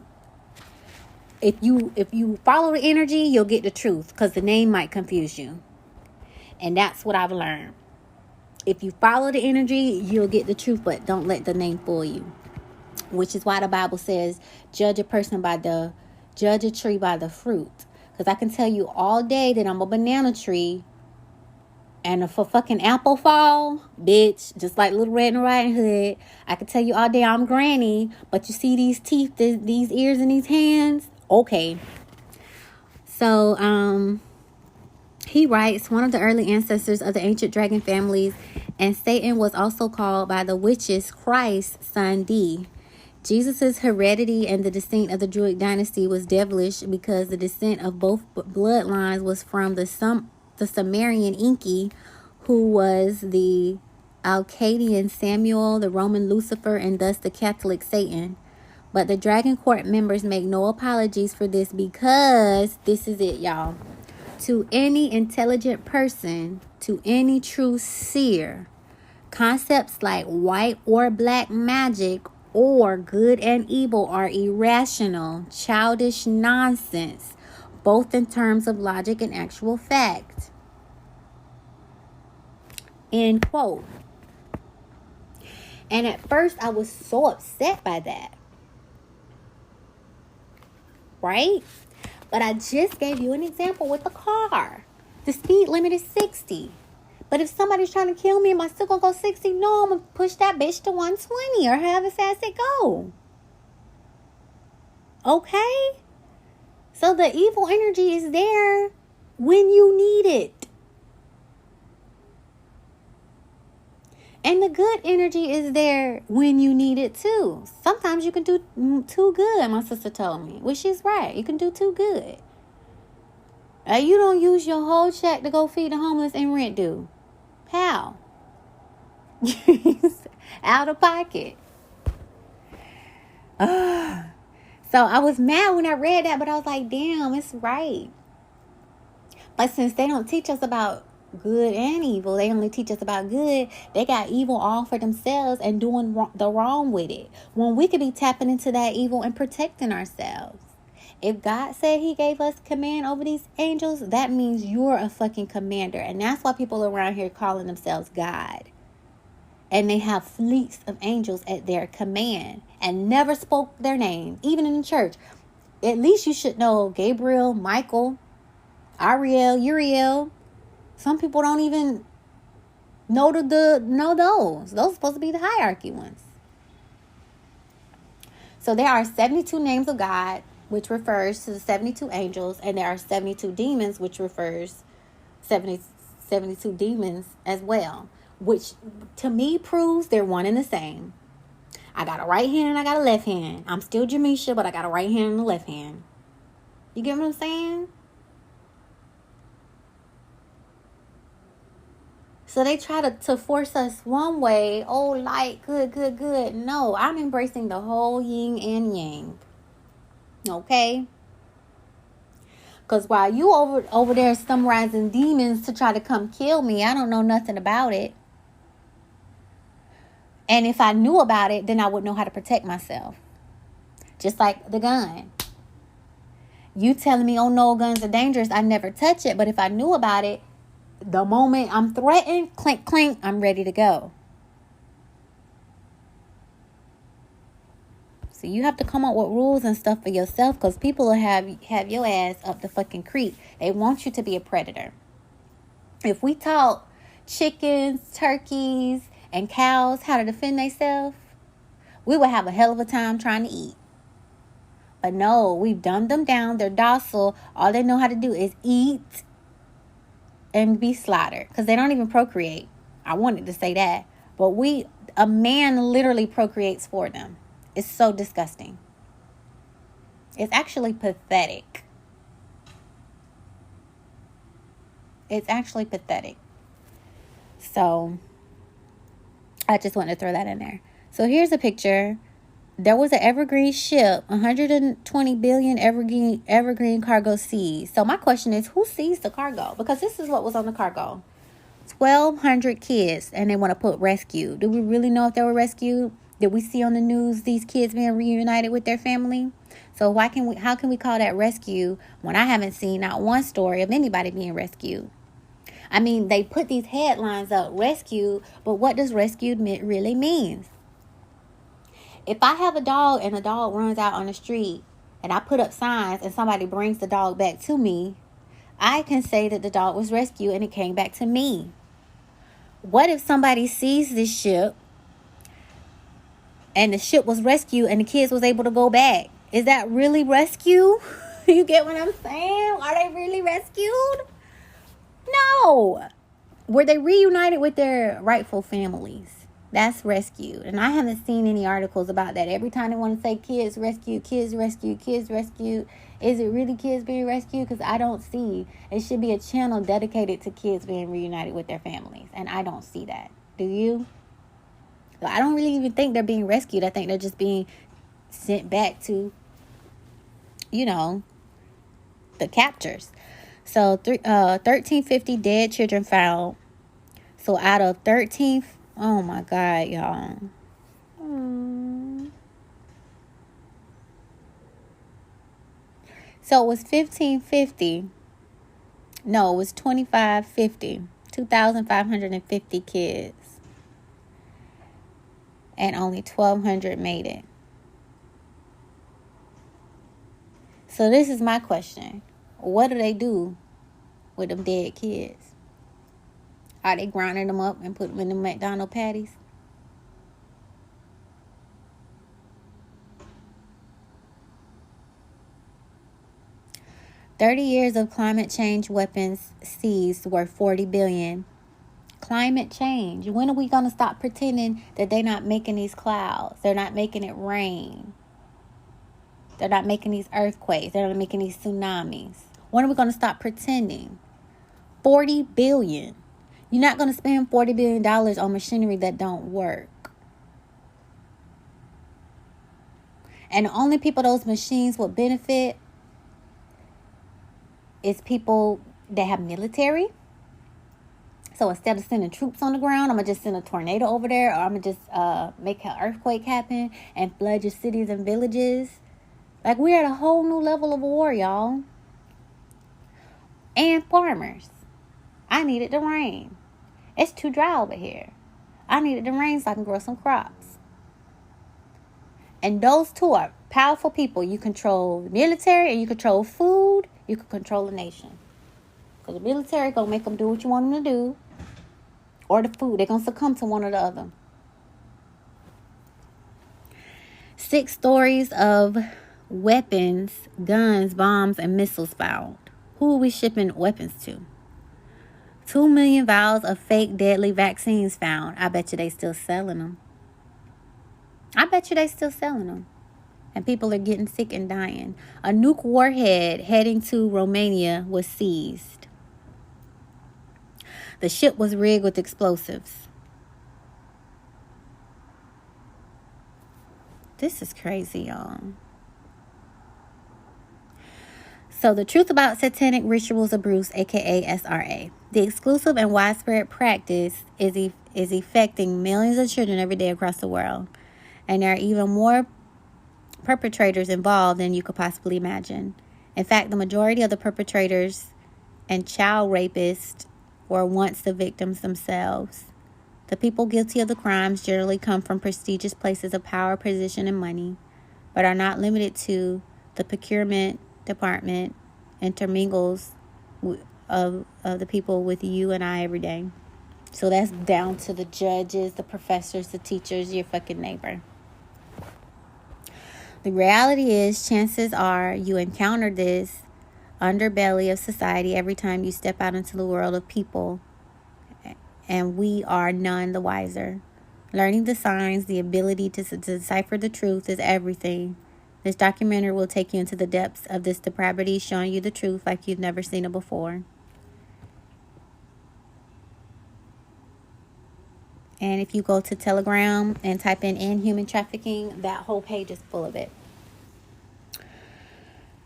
[SPEAKER 1] If you follow the energy, you'll get the truth, because the name might confuse you. And that's what I've learned. If you follow the energy, you'll get the truth, but don't let the name fool you. Which is why the Bible says, judge a tree by the fruit. Because I can tell you all day that I'm a banana tree, and if a fucking apple fall, bitch, just like Little Red Riding Hood, I can tell you all day I'm Granny, but you see these teeth, these ears, and these hands? Okay. So, he writes, one of the early ancestors of the ancient dragon families, and Satan was also called by the witches Christ's son D. Jesus' heredity and the descent of the Druid dynasty was devilish because the descent of both bloodlines was from the Sumerian Enki, who was the Akkadian Samuel, the Roman Lucifer, and thus the Catholic Satan. But the Dragon Court members make no apologies for this because, this is it, y'all. To any intelligent person, to any true seer, concepts like white or black magic or good and evil are irrational, childish nonsense, both in terms of logic and actual fact. End quote. And at first I was so upset by that. Right? But I just gave you an example with the car. The speed limit is 60. But if somebody's trying to kill me, am I still going to go 60? No, I'm going to push that bitch to 120 or however fast it go. Okay? So the evil energy is there when you need it. And the good energy is there when you need it too. Sometimes you can do too good, my sister told me. Well, she's right. You can do too good. You don't use your whole check to go feed the homeless and rent due. How? Out of pocket. So I was mad when I read that, but I was like, damn, it's right. But since they don't teach us about good and evil, they only teach us about good, they got evil all for themselves and doing the wrong with it, when we could be tapping into that evil and protecting ourselves. If God said he gave us command over these angels, that means you're a fucking commander. And that's why people around here calling themselves God. And they have fleets of angels at their command and never spoke their name, even in the church. At least you should know Gabriel, Michael, Ariel, Uriel. Some people don't even know those. Those are supposed to be the hierarchy ones. So there are 72 names of God, which refers to the 72 angels, and there are 72 demons, which refers 72 demons as well, which to me proves they're one and the same. I got a right hand and I got a left hand. I'm still Jamisha, but I got a right hand and a left hand. You get what I'm saying? So they try to force us one way. Oh, light, good. No, I'm embracing the whole yin and yang. Okay? Because while you over there summarizing demons to try to come kill me, I don't know nothing about it. And if I knew about it, then I would know how to protect myself. Just like the gun. You telling me, oh no, guns are dangerous, I never touch it. But if I knew about it, the moment I'm threatened, clink, clink, I'm ready to go. So you have to come up with rules and stuff for yourself, because people will have your ass up the fucking creek. They want you to be a predator. If we taught chickens, turkeys, and cows how to defend themselves, we would have a hell of a time trying to eat. But no, we've dumbed them down. They're docile. All they know how to do is eat and be slaughtered, because they don't even procreate. I wanted to say that. But a man literally procreates for them. It's so disgusting. It's actually pathetic. It's actually pathetic. So, I just want to throw that in there. So, here's a picture. There was an evergreen ship, 120 billion evergreen cargo seized. So, my question is, who seized the cargo? Because this is what was on the cargo. 1,200 kids, and they want to put rescue. Do we really know if they were rescued? Did we see on the news these kids being reunited with their family? So how can we call that rescue when I haven't seen not one story of anybody being rescued? I mean, they put these headlines up, rescue, but what does rescued really mean? If I have a dog and the dog runs out on the street and I put up signs and somebody brings the dog back to me, I can say that the dog was rescued and it came back to me. What if somebody sees this ship and the ship was rescued and the kids was able to go back? Is that really rescue? You get what I'm saying? Are they really rescued? No. Were they reunited with their rightful families? That's rescued. And I haven't seen any articles about that. Every time they want to say kids rescued, kids rescued, kids rescued. Is it really kids being rescued? Because I don't see. It should be a channel dedicated to kids being reunited with their families. And I don't see that. Do you? I don't really even think they're being rescued. I think they're just being sent back to, the captors. So 1350 dead children found. So out of 13, oh my God, y'all. So it was 1550. No, it was 2550. 2,550 kids. And only 1,200 made it. So this is my question. What do they do with them dead kids? Are they grinding them up and put them in the McDonald's patties? $30 years of climate change weapons seized worth $40 billion. Climate change. When are we going to stop pretending that they're not making these clouds? They're not making it rain. They're not making these earthquakes. They're not making these tsunamis. When are we going to stop pretending? $40 billion. You're not going to spend $40 billion on machinery that don't work. And the only people those machines will benefit is people that have military. So instead of sending troops on the ground, I'm going to just send a tornado over there. Or I'm going to just make an earthquake happen and flood your cities and villages. Like, we're at a whole new level of war, y'all. And farmers. I need it to rain. It's too dry over here. I need it to rain so I can grow some crops. And those two are powerful people. You control the military and you control food. You can control a nation. Because the military going to make them do what you want them to do. Or the food. They're going to succumb to one or the other. 6 stories of weapons, guns, bombs, and missiles found. Who are we shipping weapons to? 2 million vials of fake deadly vaccines found. I bet you they still selling them. And people are getting sick and dying. A nuke warhead heading to Romania was seized. The ship was rigged with explosives. This is crazy, y'all. So the truth about satanic rituals of Bruce, aka SRA. The exclusive and widespread practice is affecting millions of children every day across the world. And there are even more perpetrators involved than you could possibly imagine. In fact, the majority of the perpetrators and child rapists were once the victims themselves. The people guilty of the crimes generally come from prestigious places of power, position, and money, but are not limited to the procurement department, intermingles of the people with you and I every day. So that's down to the judges, the professors, the teachers, your fucking neighbor. The reality is, chances are you encounter this underbelly of society every time you step out into the world of people, and we are none the wiser. Learning the signs, the ability to decipher the truth is everything. This documentary will take you into the depths of this depravity, showing you the truth like you've never seen it before. And if you go to Telegram and type in human trafficking, that whole page is full of it.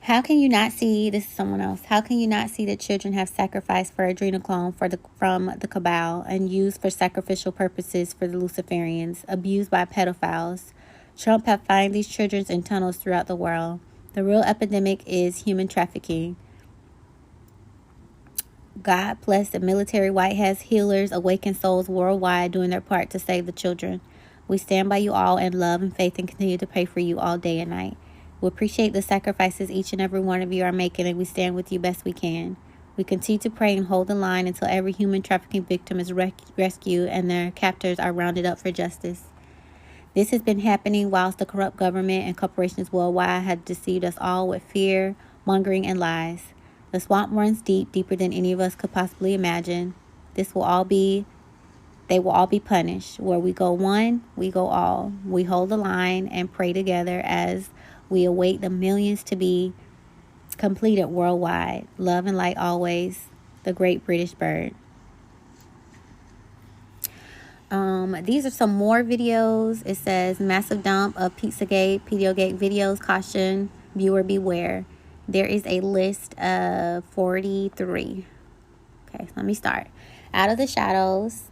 [SPEAKER 1] How can you not see, this is someone else, how can you not see that children have sacrificed for adrenochrome from the cabal and used for sacrificial purposes for the Luciferians, abused by pedophiles? Trump have found these children in tunnels throughout the world. The real epidemic is human trafficking. God bless the military, white hats, healers, awakened souls worldwide doing their part to save the children. We stand by you all in love and faith and continue to pray for you all day and night. We appreciate the sacrifices each and every one of you are making, and we stand with you best we can. We continue to pray and hold the line until every human trafficking victim is rescued and their captors are rounded up for justice. This has been happening whilst the corrupt government and corporations worldwide have deceived us all with fear, mongering, and lies. The swamp runs deep, deeper than any of us could possibly imagine. They will all be punished. Where we go one, we go all. We hold the line and pray together as we await the millions to be completed worldwide. Love and light always, the great British bird. These are some more videos. It says massive dump of Pizzagate, Pedogate videos. Caution, viewer beware. There is a list of 43. Okay, let me start. Out of the Shadows,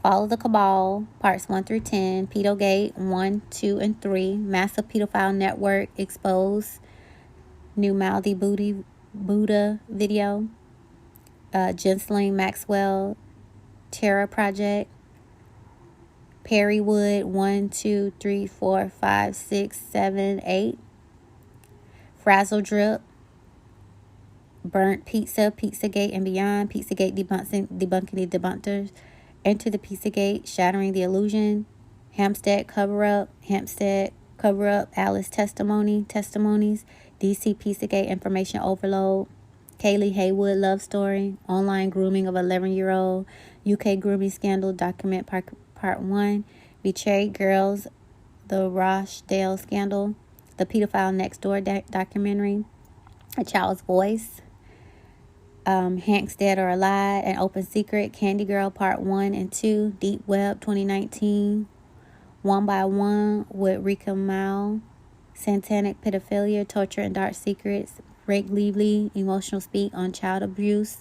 [SPEAKER 1] Follow the Cabal, parts 1 through 10, Pedogate 1, 2, and 3, Massive Pedophile Network Exposed, New Maldi Buddha video, Gensling Maxwell, Terror Project, Perrywood 1, 2, 3, 4, 5, 6, 7, 8, Frazzle Drip, Burnt Pizza, Pizzagate and Beyond, Pizzagate debunking the debunkers, Enter the Pizzagate, Shattering the Illusion, Hampstead Cover-Up, Alice Testimonies, DC Pizzagate Information Overload, Kaylee Haywood Love Story, Online Grooming of 11-year-old, UK Grooming Scandal Document Part 1, Betrayed Girls, The Rochdale Scandal, The Pedophile Next Door documentary, A Child's Voice, Hank's Dead or Alive, An Open Secret, Candy Girl Part 1 and 2, Deep Web 2019, One by One with Rika Mao, Satanic Pedophilia, Torture and Dark Secrets, Rick Lively, Emotional Speak on Child Abuse,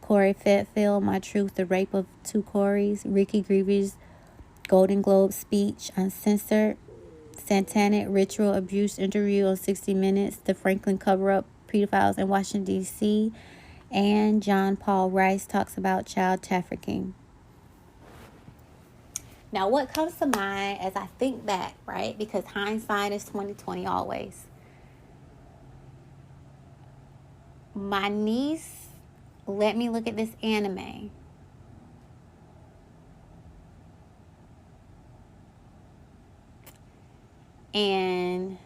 [SPEAKER 1] Corey Fetfield, My Truth, The Rape of Two Corys, Ricky Greaves, Golden Globe Speech Uncensored, Satanic Ritual Abuse Interview on 60 Minutes, The Franklin Cover-Up, Pedophiles in Washington, D.C., and John Paul Rice talks about child trafficking. Now, what comes to mind as I think back, right? Because hindsight is 20/20 always. My niece let me look at this anime. And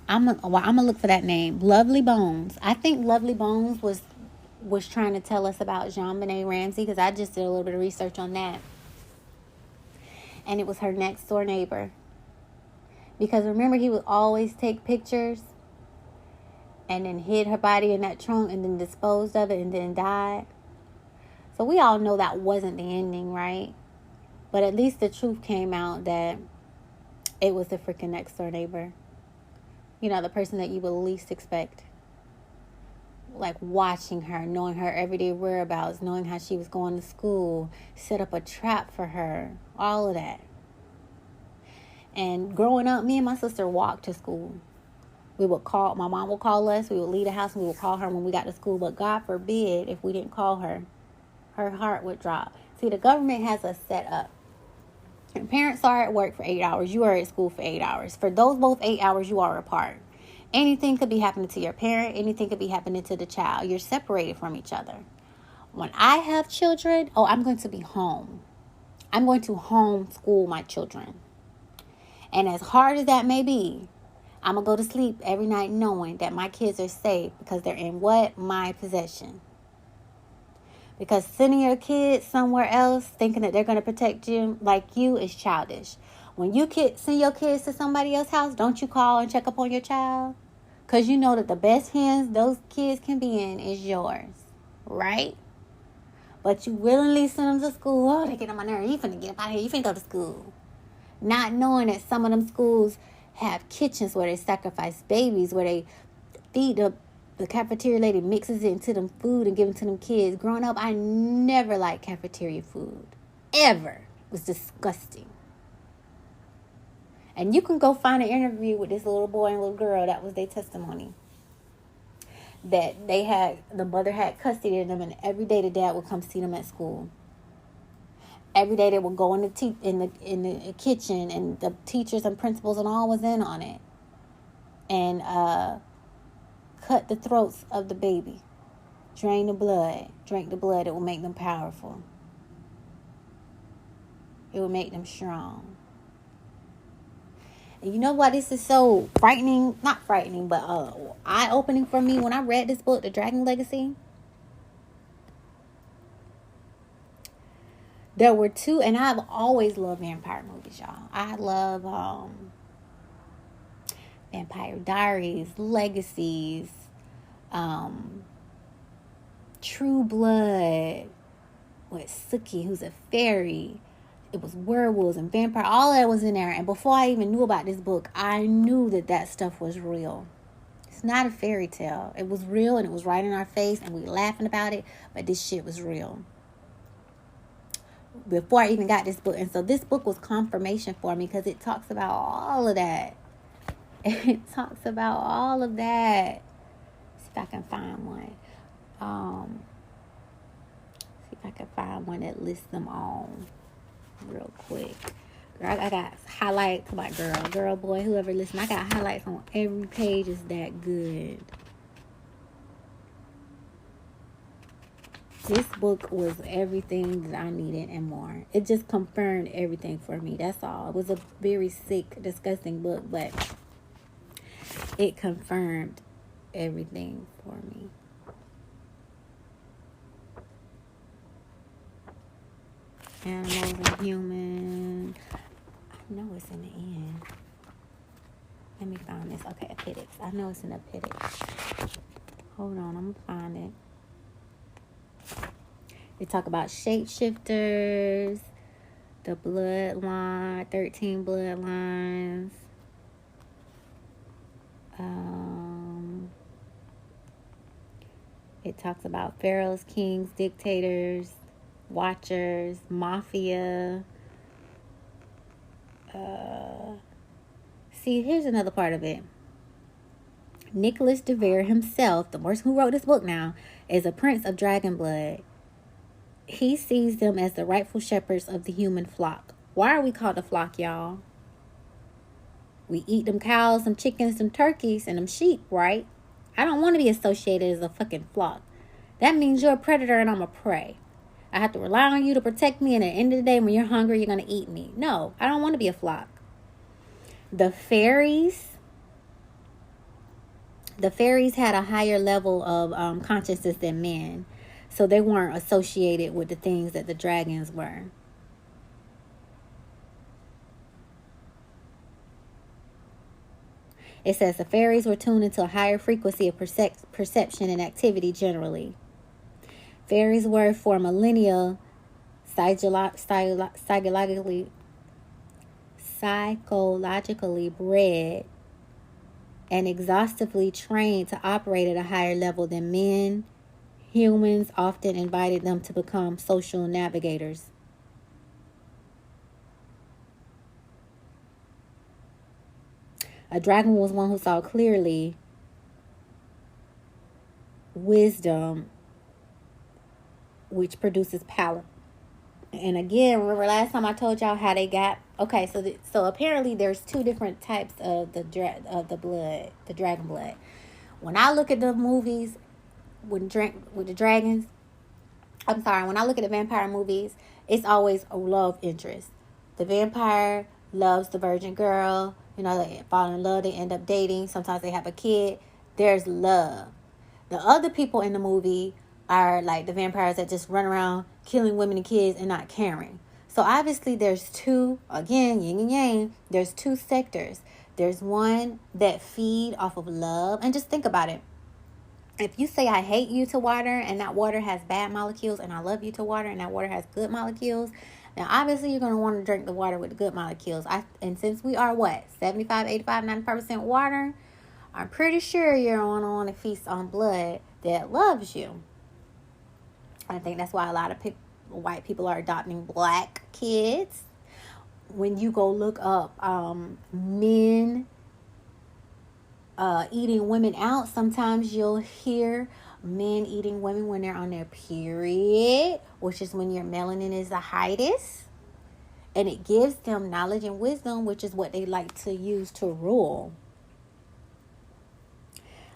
[SPEAKER 1] I'm gonna look for that name. Lovely Bones. I think Lovely Bones was trying to tell us about JonBenet Ramsey, because I just did a little bit of research on that. And it was her next door neighbor. Because remember, he would always take pictures and then hid her body in that trunk and then disposed of it and then died. So we all know that wasn't the ending, right? But at least the truth came out that it was the freaking next door neighbor. You know, the person that you would least expect. like watching her, knowing her everyday whereabouts, knowing how she was going to school, set up a trap for her, all of that. And growing up, me and my sister walked to school. We would call, my mom would call us, we would leave the house, and we would call her when we got to school. But God forbid, if we didn't call her, her heart would drop. See, the government has us set up. Your parents are at work for 8 hours. You are at school for 8 hours. For those both 8 hours, you are apart. Anything could be happening to your parent. Anything could be happening to the child. You're separated from each other. When I have children, I'm going to be home. I'm going to homeschool my children. And as hard as that may be, I'm going to go to sleep every night knowing that my kids are safe because they're in what? My possession. Because sending your kids somewhere else thinking that they're going to protect you like you is childish. When you send your kids to somebody else's house, don't you call and check up on your child? Because you know that the best hands those kids can be in is yours. Right? But you willingly send them to school. Oh, they get on my nerves. You finna get up out of here. You finna go to school. Not knowing that some of them schools have kitchens where they sacrifice babies, where they feed the cafeteria lady mixes it into them food and give it to them kids. Growing up, I never liked cafeteria food. Ever. It was disgusting. And you can go find an interview with this little boy and little girl. That was their testimony. That the mother had custody of them, and every day the dad would come see them at school. Every day they would go in the kitchen, and the teachers and principals and all was in on it. And cut the throats of the baby. Drain the blood. Drink the blood. It will make them powerful. It will make them strong. And you know why this is so frightening? Not frightening, but eye-opening for me. When I read this book, The Dragon Legacy, there were two, and I've always loved vampire movies, y'all. I love Vampire Diaries, Legacies, True Blood with Sookie, who's a fairy. It was werewolves and vampire. All that was in there. And before I even knew about this book, I knew that stuff was real. It's not a fairy tale. It was real, and it was right in our face, and we were laughing about it. But this shit was real. Before I even got this book. And so this book was confirmation for me because it talks about all of that. It talks about all of that. See if I can find one. See if I can find one that lists them all real quick. Girl, I got highlights to my girl, boy, whoever listen. I got highlights on every page. Is that good? This book was everything that I needed and more. It just confirmed everything for me. That's all. It was a very sick, disgusting book, but it confirmed everything for me. Animals and human. I know it's in the end. Let me find this. Okay, appendix. I know it's in the appendix. Hold on, I'm gonna find it. They talk about shapeshifters, the bloodline, 13 bloodlines. It talks about pharaohs, kings, dictators, watchers, mafia. See, here's another part of it. Nicholas de Vere himself, the person who wrote this book now, is a prince of dragon blood. He sees them as the rightful shepherds of the human flock. Why are we called the flock, y'all? We eat them cows, them chickens, them turkeys, and them sheep, right? I don't want to be associated as a fucking flock. That means you're a predator and I'm a prey. I have to rely on you to protect me, and at the end of the day, when you're hungry, you're going to eat me. No, I don't want to be a flock. The fairies had a higher level of consciousness than men. So they weren't associated with the things that the dragons were. It says the fairies were tuned into a higher frequency of perception and activity generally. Fairies were for millennia psychologically bred and exhaustively trained to operate at a higher level than men, humans often invited them to become social navigators. A dragon was one who saw clearly wisdom, which produces power. And again, remember last time I told y'all how they got... Okay, so apparently there's two different types of the dragon blood. When I look at the movies with the dragons, when I look at the vampire movies, it's always a love interest. The vampire loves the virgin girl. You know, they fall in love, they end up dating. Sometimes they have a kid. There's love. The other people in the movie are like the vampires that just run around killing women and kids and not caring. So obviously there's two, again, yin and yang, there's two sectors. There's one that feed off of love. And just think about it. If you say I hate you to water and that water has bad molecules, and I love you to water and that water has good molecules, now obviously you're going to want to drink the water with the good molecules. And since we are 75, 85, 95% water, I'm pretty sure you're going to want to feast on blood that loves you. I think that's why a lot of white people are adopting black kids. When you go look up men eating women out, sometimes you'll hear men eating women when they're on their period, which is when your melanin is the highest. And it gives them knowledge and wisdom, which is what they like to use to rule.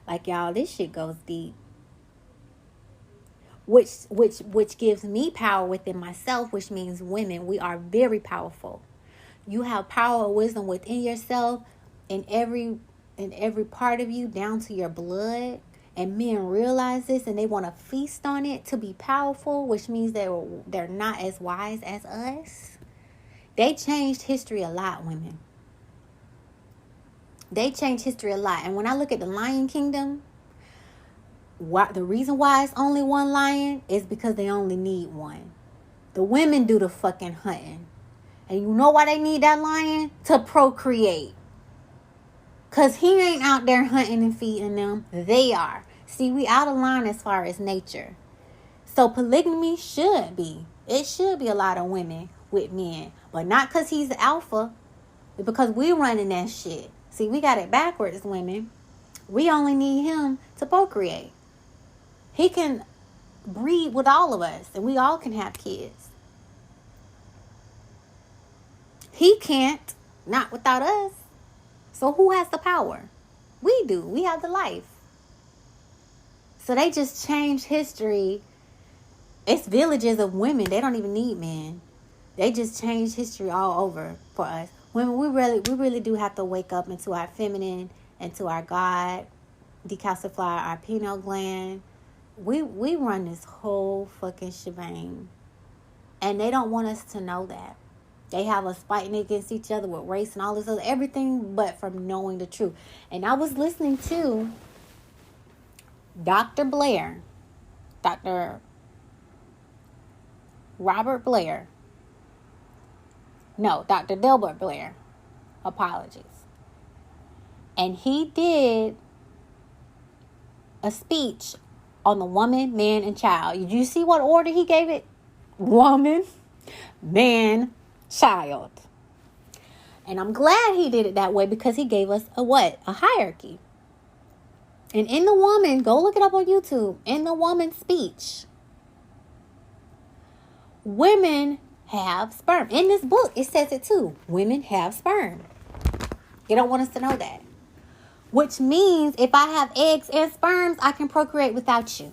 [SPEAKER 1] Like, y'all, this shit goes deep. Which gives me power within myself, which means women, we are very powerful. You have power and wisdom within yourself, in every part of you, down to your blood. And men realize this and they want to feast on it to be powerful, which means they're not as wise as us. They changed history a lot, women. They changed history a lot. And when I look at the Lion Kingdom, the reason why it's only one lion is because they only need one. The women do the fucking hunting. And you know why they need that lion? To procreate. Because he ain't out there hunting and feeding them. They are. See, we out of line as far as nature. So polygamy should be. It should be a lot of women with men. But not because he's the alpha. It's because we running that shit. See, we got it backwards, women. We only need him to procreate. He can breed with all of us. And we all can have kids. He can't. Not without us. So who has the power? We do. We have the life. So they just changed history. It's villages of women. They don't even need men. They just changed history all over for us. Women, we really do have to wake up into our feminine, into our God, decalcify our pineal gland. We run this whole fucking shebang. And they don't want us to know that. They have us fighting against each other with race and all this other, everything but from knowing the truth. And I was listening to Dr. Blair, Dr. Robert Blair. No, Dr. Delbert Blair. Apologies. And he did a speech on the woman, man, and child. Did you see what order he gave it? Woman, man, child. And I'm glad he did it that way because he gave us a hierarchy. And in the woman, go look it up on YouTube. In the woman's speech, women have sperm. In this book, it says it too. Women have sperm. They don't want us to know that. Which means if I have eggs and sperms, I can procreate without you.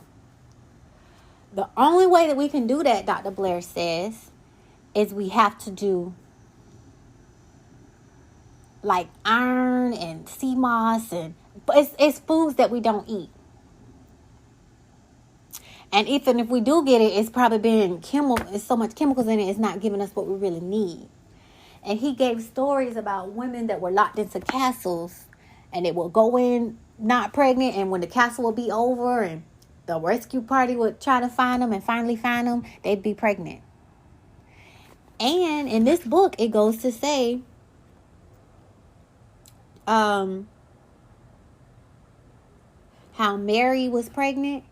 [SPEAKER 1] The only way that we can do that, Dr. Blair says, is we have to do like iron and sea moss, but it's foods that we don't eat. And even if we do get it, it's probably been it's so much chemicals in it, it's not giving us what we really need. And he gave stories about women that were locked into castles and they would go in not pregnant, and when the castle would be over and the rescue party would try to find them and finally find them, they'd be pregnant. And in this book, it goes to say, how Mary was pregnant,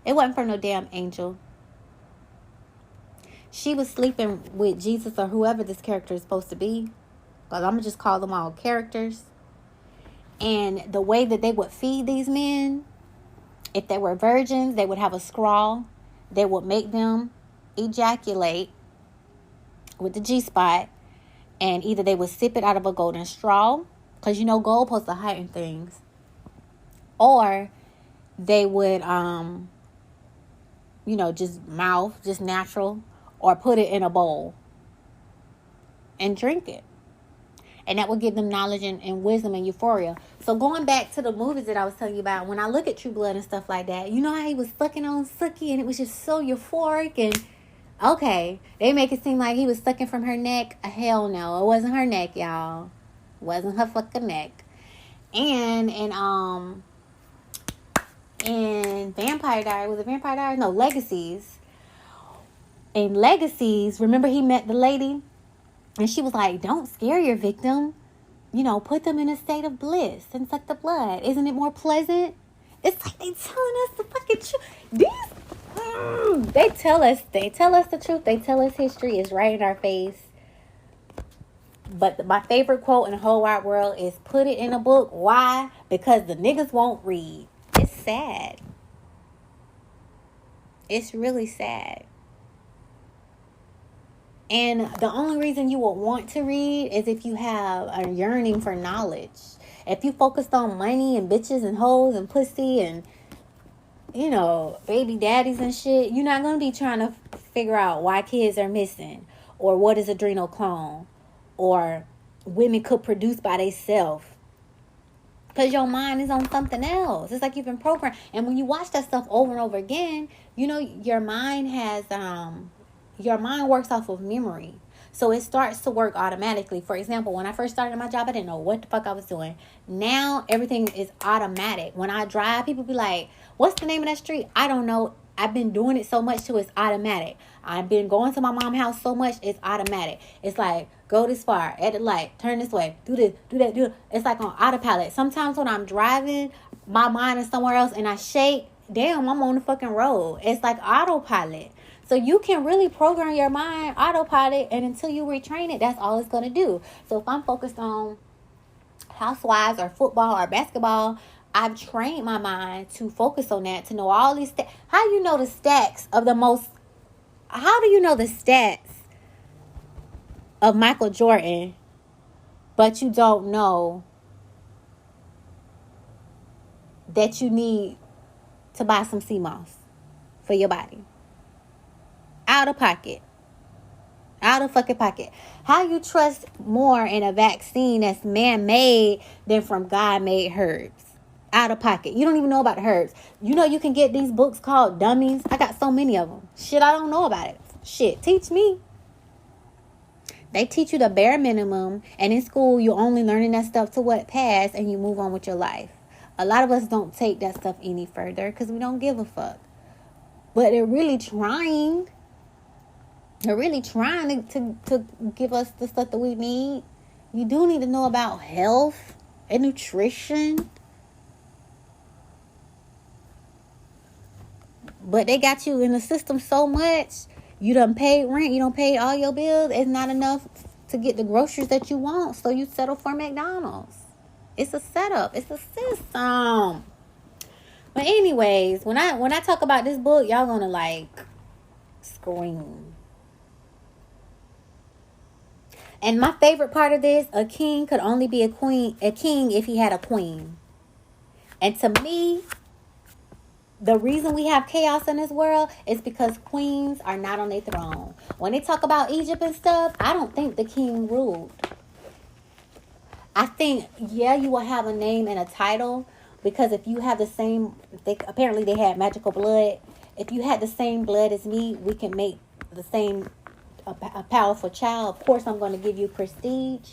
[SPEAKER 1] it wasn't from no damn angel. She was sleeping with Jesus or whoever this character is supposed to be. Because I'm going to just call them all characters. And the way that they would feed these men, if they were virgins, they would have a scrawl. They would make them ejaculate with the G-spot. And either they would sip it out of a golden straw. Because gold supposed to heighten things. Or they would, just mouth, just natural. Or put it in a bowl and drink it. And that would give them knowledge and wisdom and euphoria. So going back to the movies that I was telling you about, when I look at True Blood and stuff like that, you know how he was sucking on Sookie and it was just so euphoric and okay, they make it seem like he was sucking from her neck. Hell no, it wasn't her neck, y'all. It wasn't her fucking neck. And in Vampire Diaries, was it Vampire Diaries? No, Legacies. In Legacies, remember he met the lady? And she was like, don't scare your victim. Put them in a state of bliss and suck the blood. Isn't it more pleasant? It's like they telling us the fucking truth. They tell us the truth. They tell us history is right in our face. But my favorite quote in the whole wide world is put it in a book. Why? Because the niggas won't read. It's sad. It's really sad. And the only reason you would want to read is if you have a yearning for knowledge. If you focused on money and bitches and hoes and pussy and, baby daddies and shit, you're not going to be trying to figure out why kids are missing or what is adrenochrome or women could produce by themselves. Because your mind is on something else. It's like you've been programmed. And when you watch that stuff over and over again, your mind has... Your mind works off of memory. So it starts to work automatically. For example, when I first started my job, I didn't know what the fuck I was doing. Now, everything is automatic. When I drive, people be like, what's the name of that street? I don't know. I've been doing it so much too, it's automatic. I've been going to my mom's house so much, it's automatic. It's like, go this far, at the light, turn this way, do this, do that, do it. It's like on autopilot. Sometimes when I'm driving, my mind is somewhere else and I shake, damn, I'm on the fucking road. It's like autopilot. So you can really program your mind autopilot, and until you retrain it, that's all it's going to do. So if I'm focused on housewives or football or basketball, I've trained my mind to focus on that, to know all these stats. How do you know the stats of Michael Jordan, but you don't know that you need to buy some sea moss for your body? Out of pocket. Out of fucking pocket. How you trust more in a vaccine that's man-made than from God-made herbs? Out of pocket. You don't even know about the herbs. You can get these books called Dummies. I got so many of them. Shit, I don't know about it. Shit, teach me. They teach you the bare minimum. And in school, you're only learning that stuff to pass, and you move on with your life. A lot of us don't take that stuff any further because we don't give a fuck. But they're really trying. They're really trying to give us the stuff that we need. You do need to know about health and nutrition. But they got you in the system so much. You done paid rent. You done paid all your bills. It's not enough to get the groceries that you want. So you settle for McDonald's. It's a setup. It's a system. But anyways, when I talk about this book, y'all gonna scream. And my favorite part of this, a king could only be a king if he had a queen. And to me, the reason we have chaos in this world is because queens are not on their throne. When they talk about Egypt and stuff, I don't think the king ruled. I think, you will have a name and a title, because if you have the same, apparently they had magical blood. If you had the same blood as me, we can make the same a powerful child. Of course, I'm going to give you prestige.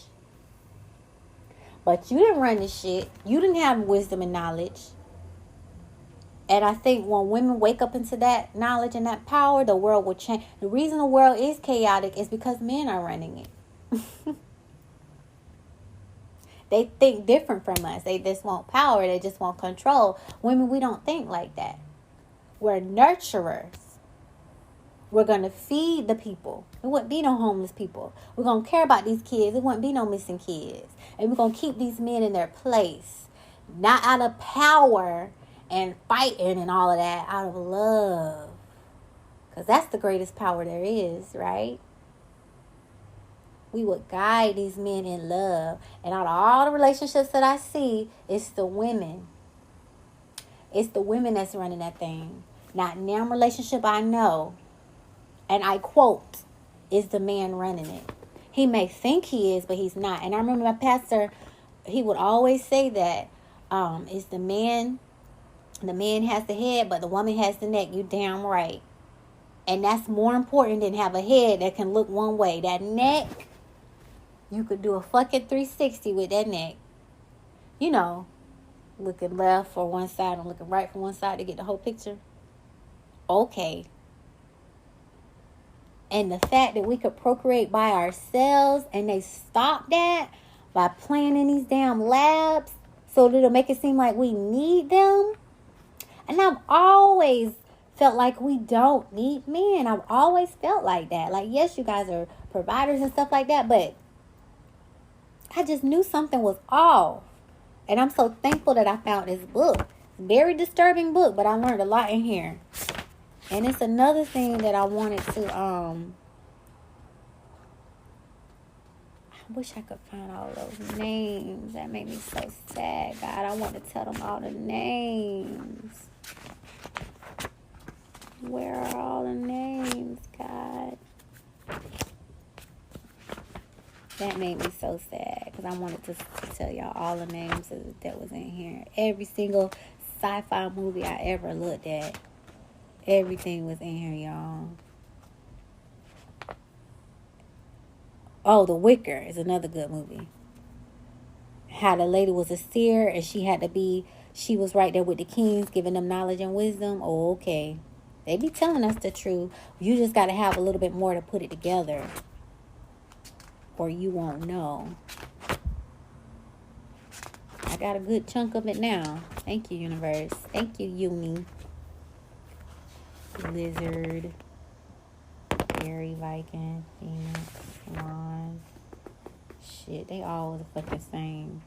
[SPEAKER 1] But you didn't run this shit. You didn't have wisdom and knowledge. And I think when women wake up into that knowledge and that power, the world will change. The reason the world is chaotic is because men are running it. They think different from us. They just want power. They just want control. Women, we don't think like that. We're nurturers. We're going to feed the people. There wouldn't be no homeless people. We're going to care about these kids. There wouldn't be no missing kids. And we're going to keep these men in their place. Not out of power and fighting and all of that. Out of love. Because that's the greatest power there is, right? We would guide these men in love. And out of all the relationships that I see, it's the women. It's the women that's running that thing. Not in every relationship I know. And I quote, is the man running it. He may think he is, but he's not. And I remember my pastor, he would always say that, is the man has the head, but the woman has the neck. You damn right. And that's more important than have a head that can look one way. That neck, you could do a fucking 360 with that neck. You know, looking left for one side and looking right for one side to get the whole picture. Okay. And the fact that we could procreate by ourselves and they stop that by playing in these damn labs so that it'll make it seem like we need them. And I've always felt like we don't need men. I've always felt like that. Like, yes, you guys are providers and stuff like that, but I just knew something was off. And I'm so thankful that I found this book. Very disturbing book, but I learned a lot in here. And it's another thing that I wanted to, I wish I could find all those names. That made me so sad, God. I want to tell them all the names. Where are all the names, God? That made me so sad because I wanted to tell y'all all the names that was in here. Every single sci-fi movie I ever looked at. Everything was in here, y'all. Oh, The Wicker is another good movie. How the lady was a seer and she was right there with the kings, giving them knowledge and wisdom. Oh, okay. They be telling us the truth. You just got to have a little bit more to put it together. Or you won't know. I got a good chunk of it now. Thank you, universe. Thank you, Uni. Lizard, Fairy, Viking, Phoenix, Swan. Shit, they all the fucking same.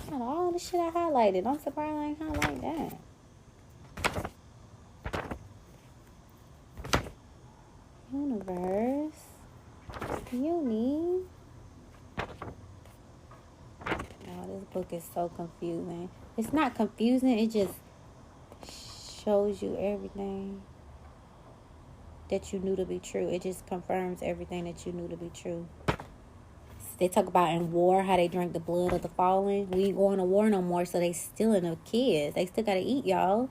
[SPEAKER 1] Not all the shit I highlighted. I'm surprised I ain't highlight that. Universe. Uni. Oh, this book is so confusing. It's not confusing. It just shows you everything that you knew to be true. It just confirms everything that you knew to be true. They talk about in war how they drink the blood of the fallen. We ain't going to war no more, so they stealing the kids. They still got to eat, y'all.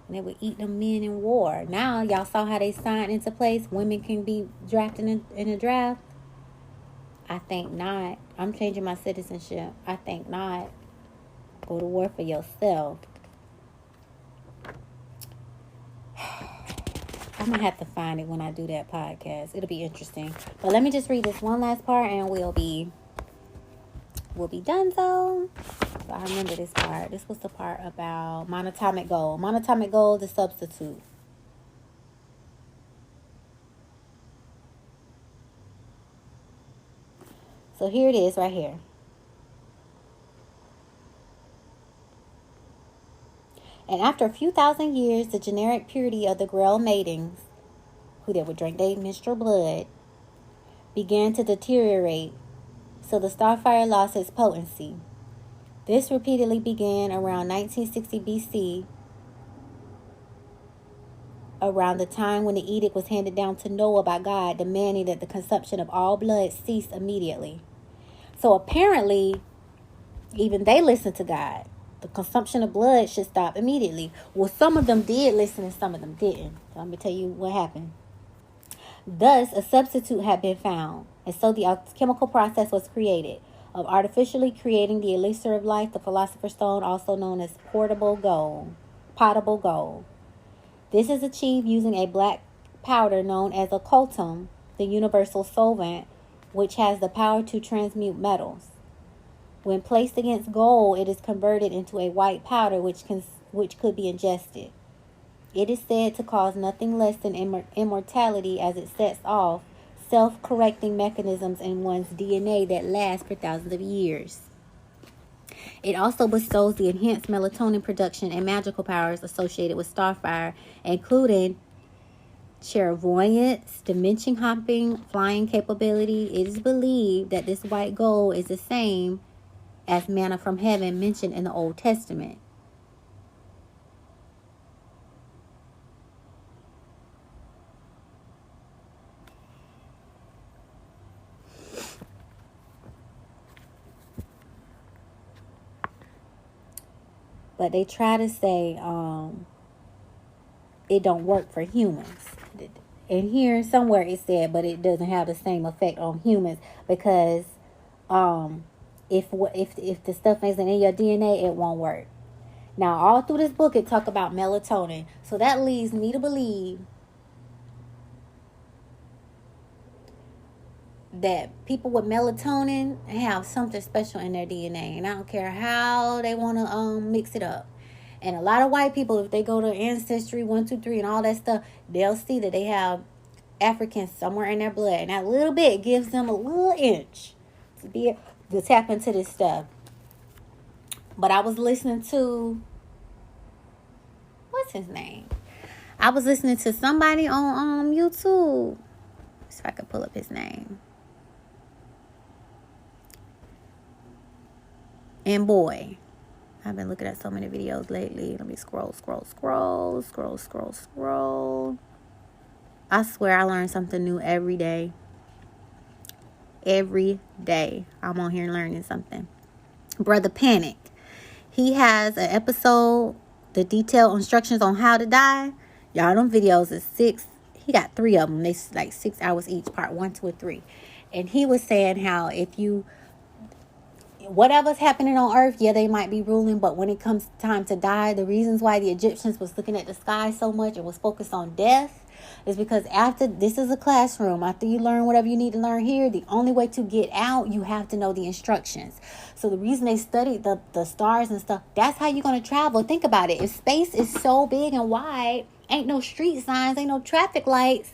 [SPEAKER 1] And they would eat them men in war. Now, y'all saw how they signed into place. Women can be drafted in a draft. I think not. I'm changing my citizenship. I think not. Go to war for yourself. I'm going to have to find it when I do that podcast. It'll be interesting. But let me just read this one last part and we'll be done, so I remember this part. This was the part about monatomic gold. Monatomic gold, the substitute. So here it is right here. And after a few thousand years, the generic purity of the Grail maidens, who they would drink their menstrual blood, began to deteriorate, so the Starfire lost its potency. This repeatedly began around 1960 BC, around the time when the edict was handed down to Noah by God, demanding that the consumption of all blood cease immediately. So apparently, even they listened to God. The consumption of blood should stop immediately. Well, some of them did listen and some of them didn't. So let me tell you what happened. Thus, a substitute had been found, and so the alchemical process was created of artificially creating the elixir of life, the philosopher's stone, also known as potable gold. This is achieved using a black powder known as occultum, the universal solvent, which has the power to transmute metals. When placed against gold, it is converted into a white powder which could be ingested. It is said to cause nothing less than immortality, as it sets off self-correcting mechanisms in one's DNA that last for thousands of years. It also bestows the enhanced melatonin production and magical powers associated with starfire, including clairvoyance, dimension hopping, flying capability. It is believed that this white gold is the same as manna from heaven mentioned in the Old Testament. But they try to say it don't work for humans. And here somewhere it said, but it doesn't have the same effect on humans because if the stuff isn't in your DNA, it won't work. Now, all through this book, it talk about melatonin. So that leads me to believe that people with melatonin have something special in their DNA. And I don't care how they want to mix it up. And a lot of white people, if they go to Ancestry 123 and all that stuff, they'll see that they have African somewhere in their blood. And that little bit gives them a little inch to tap into this stuff. But I was listening to, what's his name? I was listening to somebody on YouTube. See if I can pull up his name. And boy, I've been looking at so many videos lately. Let me scroll. I swear I learn something new every day. Every day I'm on here learning something. Brother Panic. He has an episode, the detailed instructions on how to die. Y'all, them videos is 6. He got 3 of them. They like 6 hours each, part 1, 2, and 3. And he was saying how if you, whatever's happening on earth, yeah, they might be ruling, but when it comes time to die, the reasons why the Egyptians was looking at the sky so much and was focused on death is because after, this is a classroom, after you learn whatever you need to learn here, the only way to get out, you have to know the instructions. So the reason they studied the stars and stuff, that's how you're going to travel. Think about it. If space is so big and wide, ain't no street signs, ain't no traffic lights,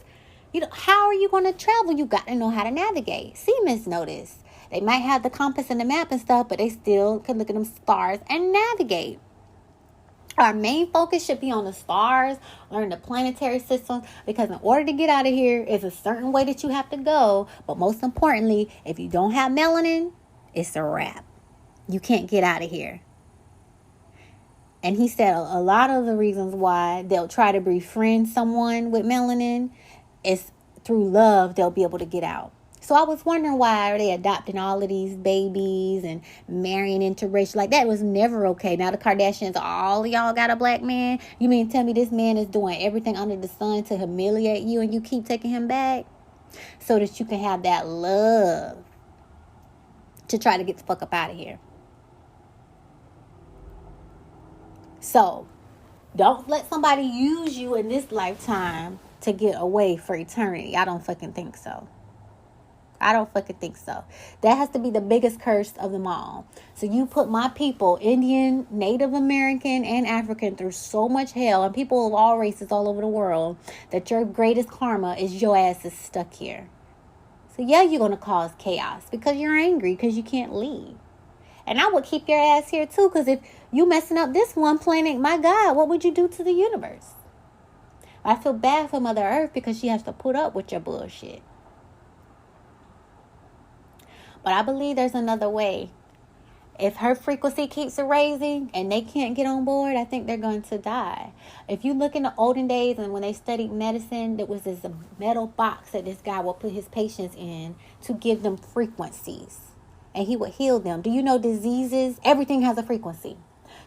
[SPEAKER 1] how are you going to travel? You got to know how to navigate. Seamen know this. They might have the compass and the map and stuff, but they still can look at them stars and navigate. Our main focus should be on the stars, learn the planetary systems, because in order to get out of here, it's a certain way that you have to go. But most importantly, if you don't have melanin, it's a wrap. You can't get out of here. And he said a lot of the reasons why they'll try to befriend someone with melanin is through love, they'll be able to get out. So I was wondering, why are they adopting all of these babies and marrying interracial? Like, that was never okay. Now the Kardashians, all of y'all got a black man. You mean tell me this man is doing everything under the sun to humiliate you and you keep taking him back so that you can have that love to try to get the fuck up out of here? So don't let somebody use you in this lifetime to get away for eternity. I don't fucking think so. That has to be the biggest curse of them all. So you put my people, Indian, Native American, and African, through so much hell, and people of all races all over the world, that your greatest karma is your ass is stuck here. So yeah, you're going to cause chaos because you're angry because you can't leave. And I would keep your ass here too, because if you messing up this one planet, my God, what would you do to the universe? I feel bad for Mother Earth because she has to put up with your bullshit. But I believe there's another way. If her frequency keeps raising and they can't get on board, I think they're going to die. If you look in the olden days and when they studied medicine, there was this metal box that this guy would put his patients in to give them frequencies. And he would heal them. Do you know diseases? Everything has a frequency.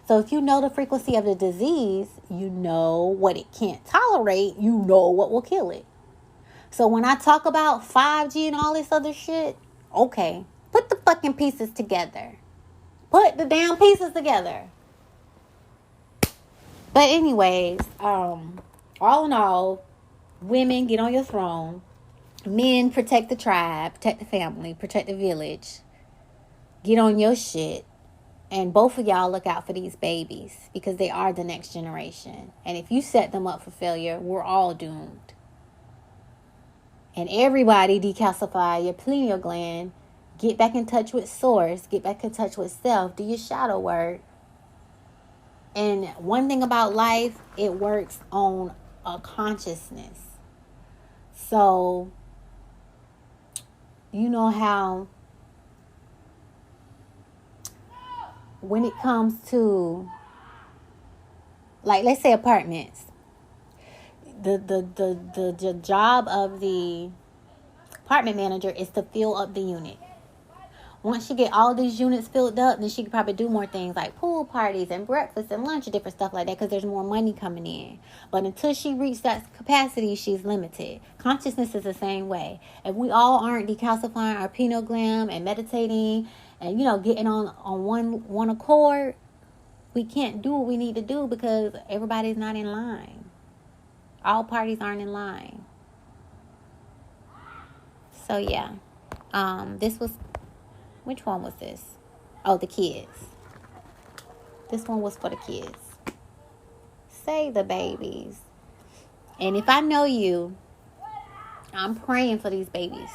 [SPEAKER 1] So if you know the frequency of the disease, you know what it can't tolerate. You know what will kill it. So when I talk about 5G and all this other shit, okay, put the fucking pieces together. Put the damn pieces together. But anyways, all in all, Women, get on your throne. Men, protect the tribe, protect the family, protect the village. Get on your shit. And both of y'all look out for these babies because they are the next generation. And if you set them up for failure, we're all doomed. And everybody decalcify your pineal gland. Get back in touch with source. Get back in touch with self. Do your shadow work. And one thing about life, it works on a consciousness. So, you know how when it comes to, like, let's say apartments, the job of the apartment manager is to fill up the unit. Once you get all these units filled up, then she could probably do more things like pool parties and breakfast and lunch and different stuff like that because there's more money coming in. But until she reaches that capacity, she's limited. Consciousness is the same way. If we all aren't decalcifying our pineal gland and meditating and, you know, getting on one accord, we can't do what we need to do because everybody's not in line. All parties aren't in line. So, yeah. Which one was this? Oh, the kids. This one was for the kids. Save the babies. And if I know you, I'm praying for these babies.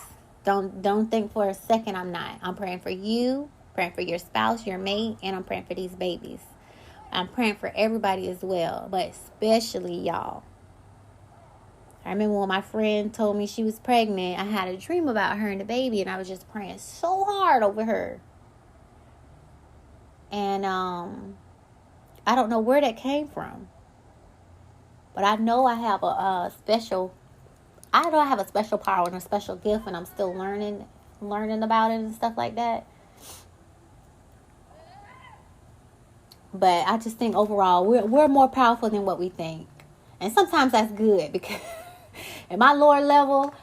[SPEAKER 1] Don't think for a second I'm not. I'm praying for you, praying for your spouse, your mate, and I'm praying for these babies. I'm praying for everybody as well, but especially y'all. I remember when my friend told me she was pregnant, I had a dream about her and the baby, and I was just praying so hard over her. And I don't know where that came from. But I know I have a special power and a special gift, and I'm still learning about it and stuff like that. But I just think overall, we're more powerful than what we think. And sometimes that's good because at my lower level,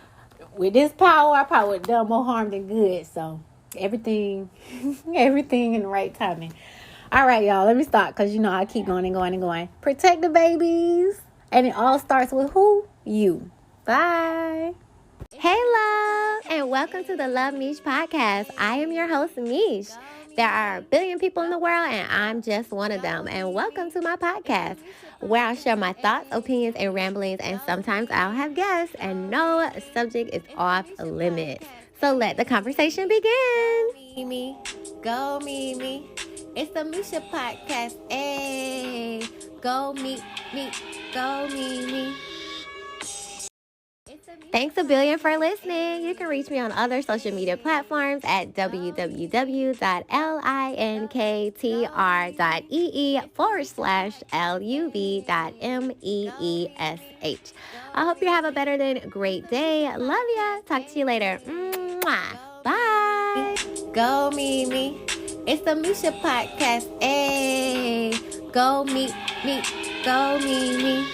[SPEAKER 1] with this power, I probably would have done more harm than good. So everything in the right timing. All right, y'all, let me stop because, you know, I keep going and going and going. Protect the babies. And it all starts with who? You. Bye. Hey, love, and welcome to the Love MEESH Podcast. I am your host, Meesh. There are a billion people in the world, and I'm just one of them. And welcome to my podcast, where I'll share my thoughts, opinions, and ramblings, and sometimes I'll have guests, and no subject is off limits. So let the conversation begin. Me, go me. It's the MEESH Podcast. Hey, go me, go me. Thanks a billion for listening. You can reach me on other social media platforms at www.linktr.ee/LUV.MEESH. I hope you have a better than great day. Love ya. Talk to you later. Mwah. Bye. Go me. It's the MEESH Podcast. Hey, go me, go me.